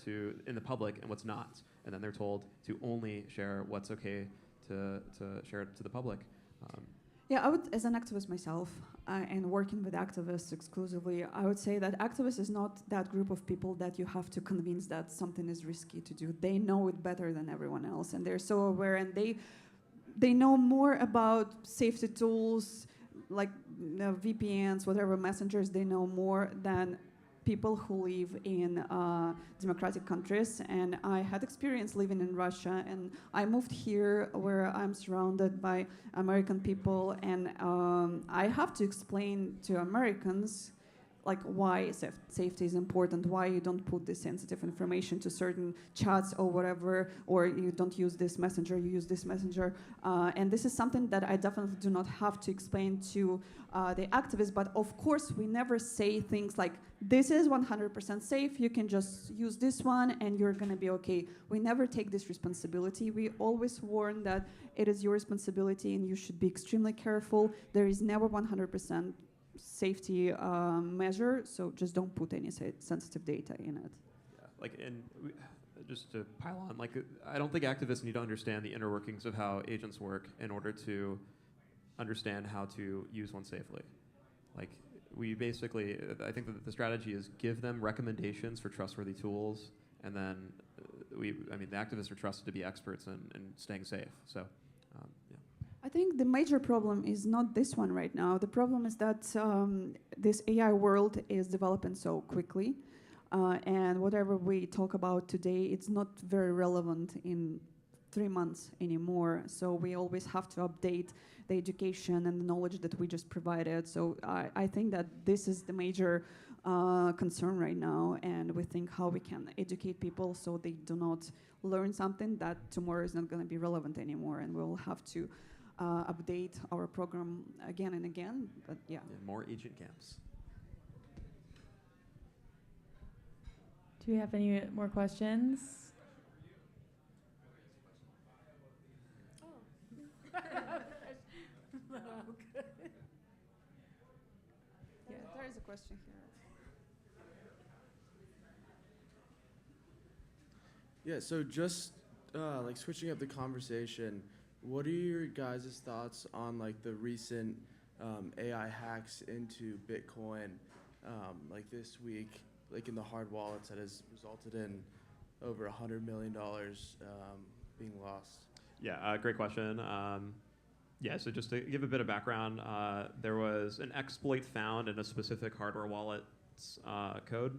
in the public and what's not, and then they're told to only share what's okay to share to the public. Yeah, I would, as an activist myself, and working with activists exclusively, I would say that activists is not that group of people that you have to convince that something is risky to do. They know it better than everyone else, and they're so aware, and they know more about safety tools, like VPNs, whatever messengers. They know more than people who live in democratic countries. And I had experience living in Russia, and I moved here where I'm surrounded by American people, and I have to explain to Americans like why safety is important, why you don't put this sensitive information to certain chats or whatever, or you don't use this messenger, you use this messenger. And this is something that I definitely do not have to explain to the activists, but of course we never say things like, this is 100% safe, you can just use this one and you're gonna be okay. We never take this responsibility. We always warn that it is your responsibility and you should be extremely careful. There is never 100% safety measure, so just don't put any sensitive data in it. Yeah, like, and just to pile on, like, I don't think activists need to understand the inner workings of how agents work in order to understand how to use one safely. Like, we basically, I think that the strategy is give them recommendations for trustworthy tools, and then the activists are trusted to be experts in staying safe. So, yeah. I think the major problem is not this one right now. The problem is that this AI world is developing so quickly, and whatever we talk about today, it's not very relevant in 3 months anymore. So we always have to update the education and the knowledge that we just provided. So I think that this is the major concern right now, and we think how we can educate people so they do not learn something that tomorrow is not going to be relevant anymore, and we'll have to update our program again and again, but yeah. More agent camps. Do we have any more questions? Yeah, there is a question here. Yeah, so just like switching up the conversation, what are your guys' thoughts on like the recent AI hacks into Bitcoin, like this week, like in the hard wallets that has resulted in over $100 million being lost? Yeah, great question. Yeah, so just to give a bit of background, there was an exploit found in a specific hardware wallet's code.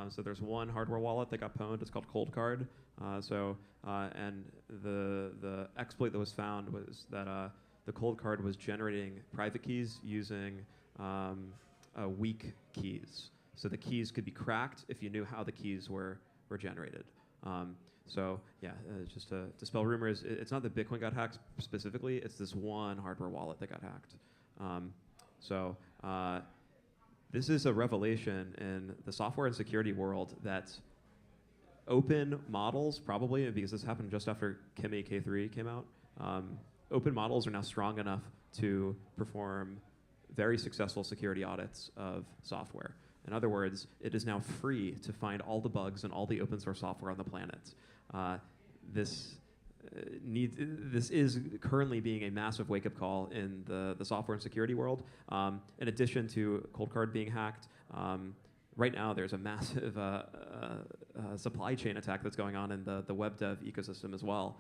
So there's one hardware wallet that got pwned. It's called Cold Card. And the exploit that was found was that the Cold Card was generating private keys using weak keys. So the keys could be cracked if you knew how the keys were generated. So yeah, just to dispel rumors, it's not that Bitcoin got hacked specifically, it's this one hardware wallet that got hacked. This is a revelation in the software and security world that open models, probably, because this happened just after Kimi K3 came out, open models are now strong enough to perform very successful security audits of software. In other words, it is now free to find all the bugs in all the open source software on the planet. This is currently being a massive wake-up call in the software and security world. In addition to Cold Card being hacked, right now there's a massive supply chain attack that's going on in the web dev ecosystem as well.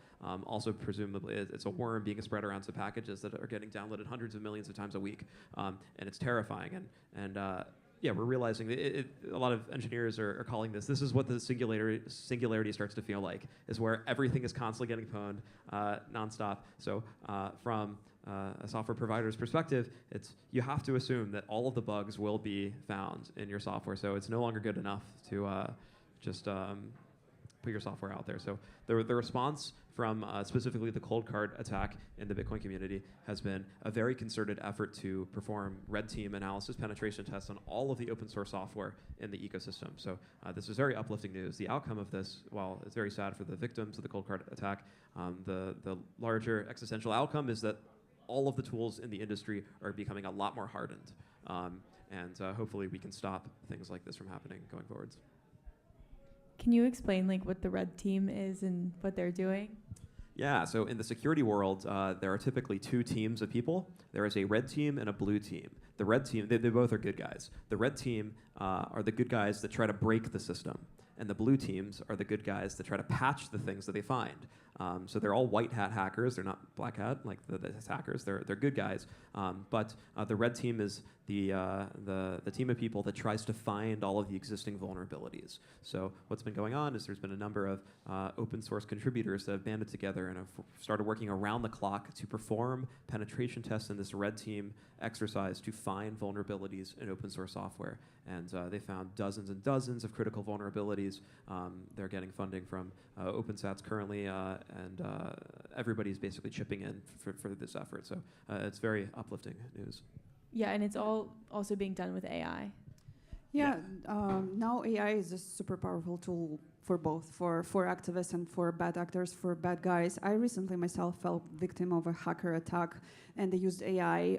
Also, presumably, it's a worm being spread around to packages that are getting downloaded hundreds of millions of times a week, and it's terrifying. And yeah, we're realizing that a lot of engineers are calling this is what the singularity starts to feel like, is where everything is constantly getting pwned nonstop. So from a software provider's perspective, you have to assume that all of the bugs will be found in your software. So it's no longer good enough to just put your software out there. So the response from specifically the Cold Card attack in the Bitcoin community has been a very concerted effort to perform red team analysis penetration tests on all of the open source software in the ecosystem. So this is very uplifting news. The outcome of this, while it's very sad for the victims of the Cold Card attack, the larger existential outcome is that all of the tools in the industry are becoming a lot more hardened. and hopefully we can stop things like this from happening going forwards. Can you explain like what the red team is and what they're doing? Yeah, so in the security world, there are typically two teams of people. There is a red team and a blue team. The red team, they both are good guys. The red team are the good guys that try to break the system. And the blue teams are the good guys that try to patch the things that they find. So they're all white hat hackers. They're not black hat like the hackers. They're good guys. But the red team is the team of people that tries to find all of the existing vulnerabilities. So what's been going on is there's been a number of open source contributors that have banded together and have started working around the clock to perform penetration tests in this red team exercise to find vulnerabilities in open source software. And they found dozens and dozens of critical vulnerabilities. They're getting funding from OpenSats currently, and everybody's basically chipping in for this effort. So it's very uplifting news. Yeah, and it's all also being done with AI. Yeah, now AI is a super powerful tool for both, for activists and for bad actors, for bad guys. I recently myself fell victim of a hacker attack, and they used AI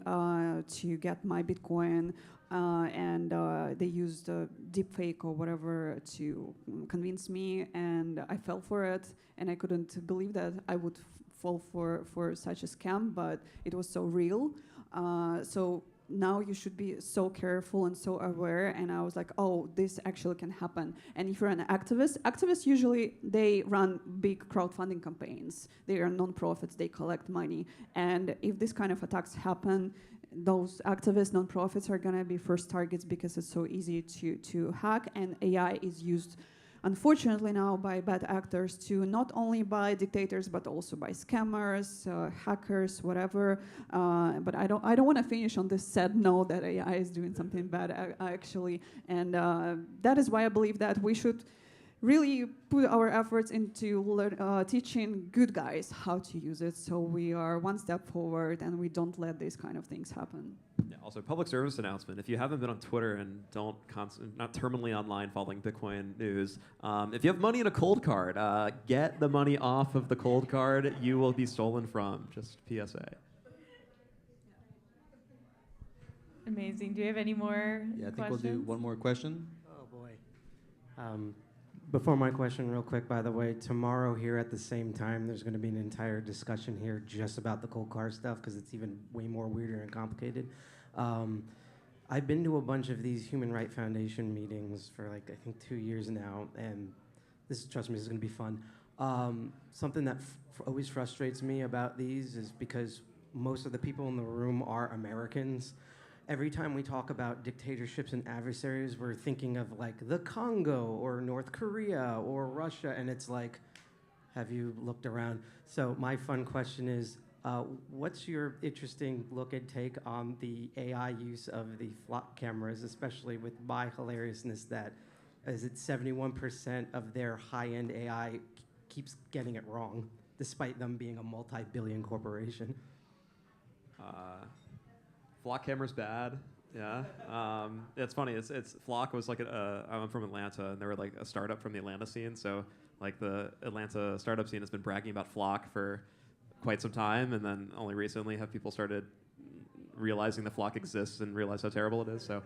to get my Bitcoin, and they used deepfake or whatever to convince me, and I fell for it, and I couldn't believe that I would fall for such a scam, but it was so real. So now you should be so careful and so aware, and I was like, oh, this actually can happen. And if you're an activists usually, they run big crowdfunding campaigns. They are non-profits, they collect money. And if this kind of attacks happen, those activists, non-profits are gonna be first targets because it's so easy to hack, and AI is used unfortunately now by bad actors to not only by dictators but also by scammers, hackers, whatever. But I don't want to finish on this sad note that AI is doing something bad actually, and that is why I believe that we should really put our efforts into teaching good guys how to use it, so we are one step forward and we don't let these kind of things happen. Yeah, also, public service announcement. If you haven't been on Twitter and not terminally online following Bitcoin news, if you have money in a cold card, get the money off of the cold card. You will be stolen from. Just PSA. Amazing. Do you have any more Yeah, I think questions? we'll do one more question. Oh boy. Before my question, real quick, by the way, tomorrow here at the same time, there's going to be an entire discussion here just about the cold card stuff because it's even way more weirder and complicated. I've been to a bunch of these Human Rights Foundation meetings for like, I think 2 years now, and trust me, this is going to be fun. Something that always frustrates me about these is because most of the people in the room are Americans. Every time we talk about dictatorships and adversaries, we're thinking of like the Congo or North Korea or Russia, and it's like, have you looked around? So my fun question is, what's your interesting look and take on the AI use of the flock cameras, especially with my hilariousness that, is it 71% of their high-end AI keeps getting it wrong, despite them being a multi-billion corporation? Flock camera's bad. Yeah, it's funny. It's Flock was like I'm from Atlanta, and they were like a startup from the Atlanta scene. So like the Atlanta startup scene has been bragging about Flock for quite some time, and then only recently have people started realizing that Flock exists and realize how terrible it is. So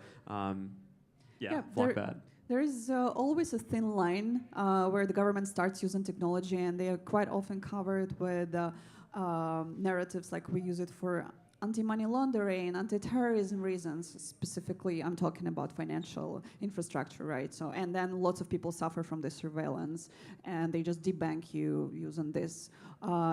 yeah, Flock bad. There is always a thin line where the government starts using technology, and they are quite often covered with narratives like we use it for anti-money laundering, anti-terrorism reasons. Specifically, I'm talking about financial infrastructure, right? So, and then lots of people suffer from this surveillance, and they just debank you using these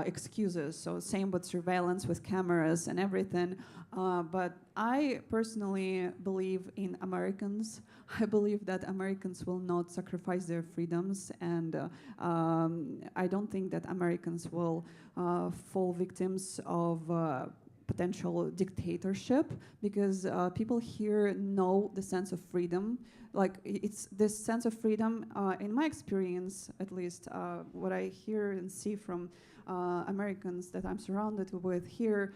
excuses. So same with surveillance, with cameras and everything. But I personally believe in Americans. I believe that Americans will not sacrifice their freedoms, and I don't think that Americans will fall victims of potential dictatorship, because people here know the sense of freedom. Like, it's this sense of freedom, in my experience at least, what I hear and see from Americans that I'm surrounded with here,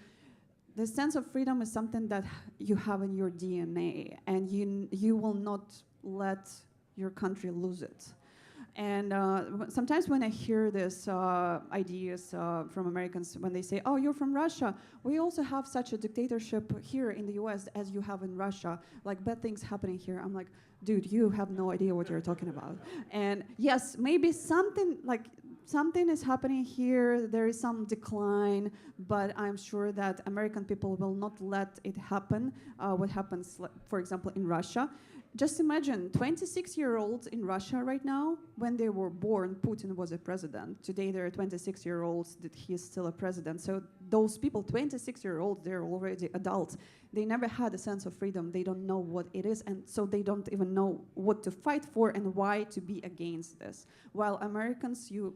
the sense of freedom is something that you have in your DNA, and you will not let your country lose it. And sometimes when I hear this ideas from Americans, when they say, oh, you're from Russia, we also have such a dictatorship here in the US as you have in Russia, like bad things happening here. I'm like, dude, you have no idea what you're talking about. And yes, maybe something is happening here, there is some decline, but I'm sure that American people will not let it happen, what happens, for example, in Russia. Just imagine 26-year-olds in Russia right now, when they were born, Putin was a president. Today there are 26-year-olds that he is still a president. So those people, 26-year-olds, they're already adults. They never had a sense of freedom. They don't know what it is, and so they don't even know what to fight for and why to be against this. While Americans, you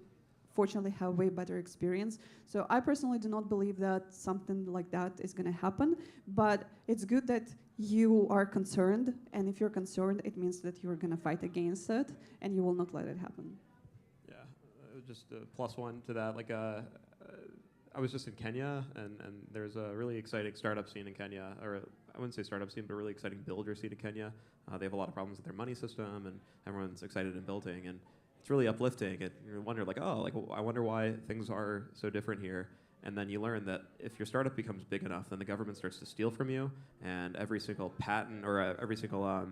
fortunately have way better experience. So I personally do not believe that something like that is going to happen, but it's good that you are concerned, and if you're concerned, it means that you're going to fight against it, and you will not let it happen. Yeah, just a +1 to that. Like, I was just in Kenya, and there's a really exciting startup scene in Kenya, or I wouldn't say startup scene, but a really exciting builder scene in Kenya. They have a lot of problems with their money system, and everyone's excited in building, and it's really uplifting. And you wonder, like, oh, like I wonder why things are so different here. And then you learn that if your startup becomes big enough, then the government starts to steal from you, and every single patent or every single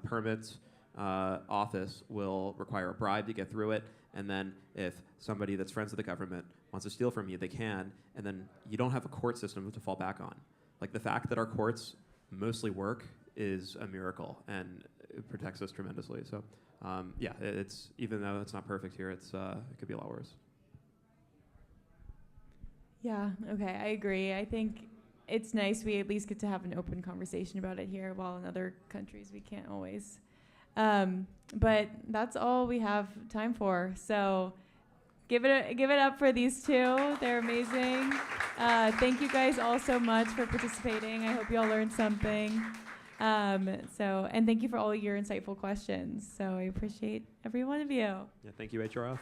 permit office will require a bribe to get through it. And then if somebody that's friends with the government wants to steal from you, they can, and then you don't have a court system to fall back on. Like, the fact that our courts mostly work is a miracle, and it protects us tremendously. So yeah, it's, even though it's not perfect here, it's it could be a lot worse. Yeah, okay, I agree. I think it's nice we at least get to have an open conversation about it here, while in other countries we can't always. But that's all we have time for. So give it up for these two. They're amazing. Thank you guys all so much for participating. I hope you all learned something. And thank you for all your insightful questions. So I appreciate every one of you. Yeah, thank you, HRF.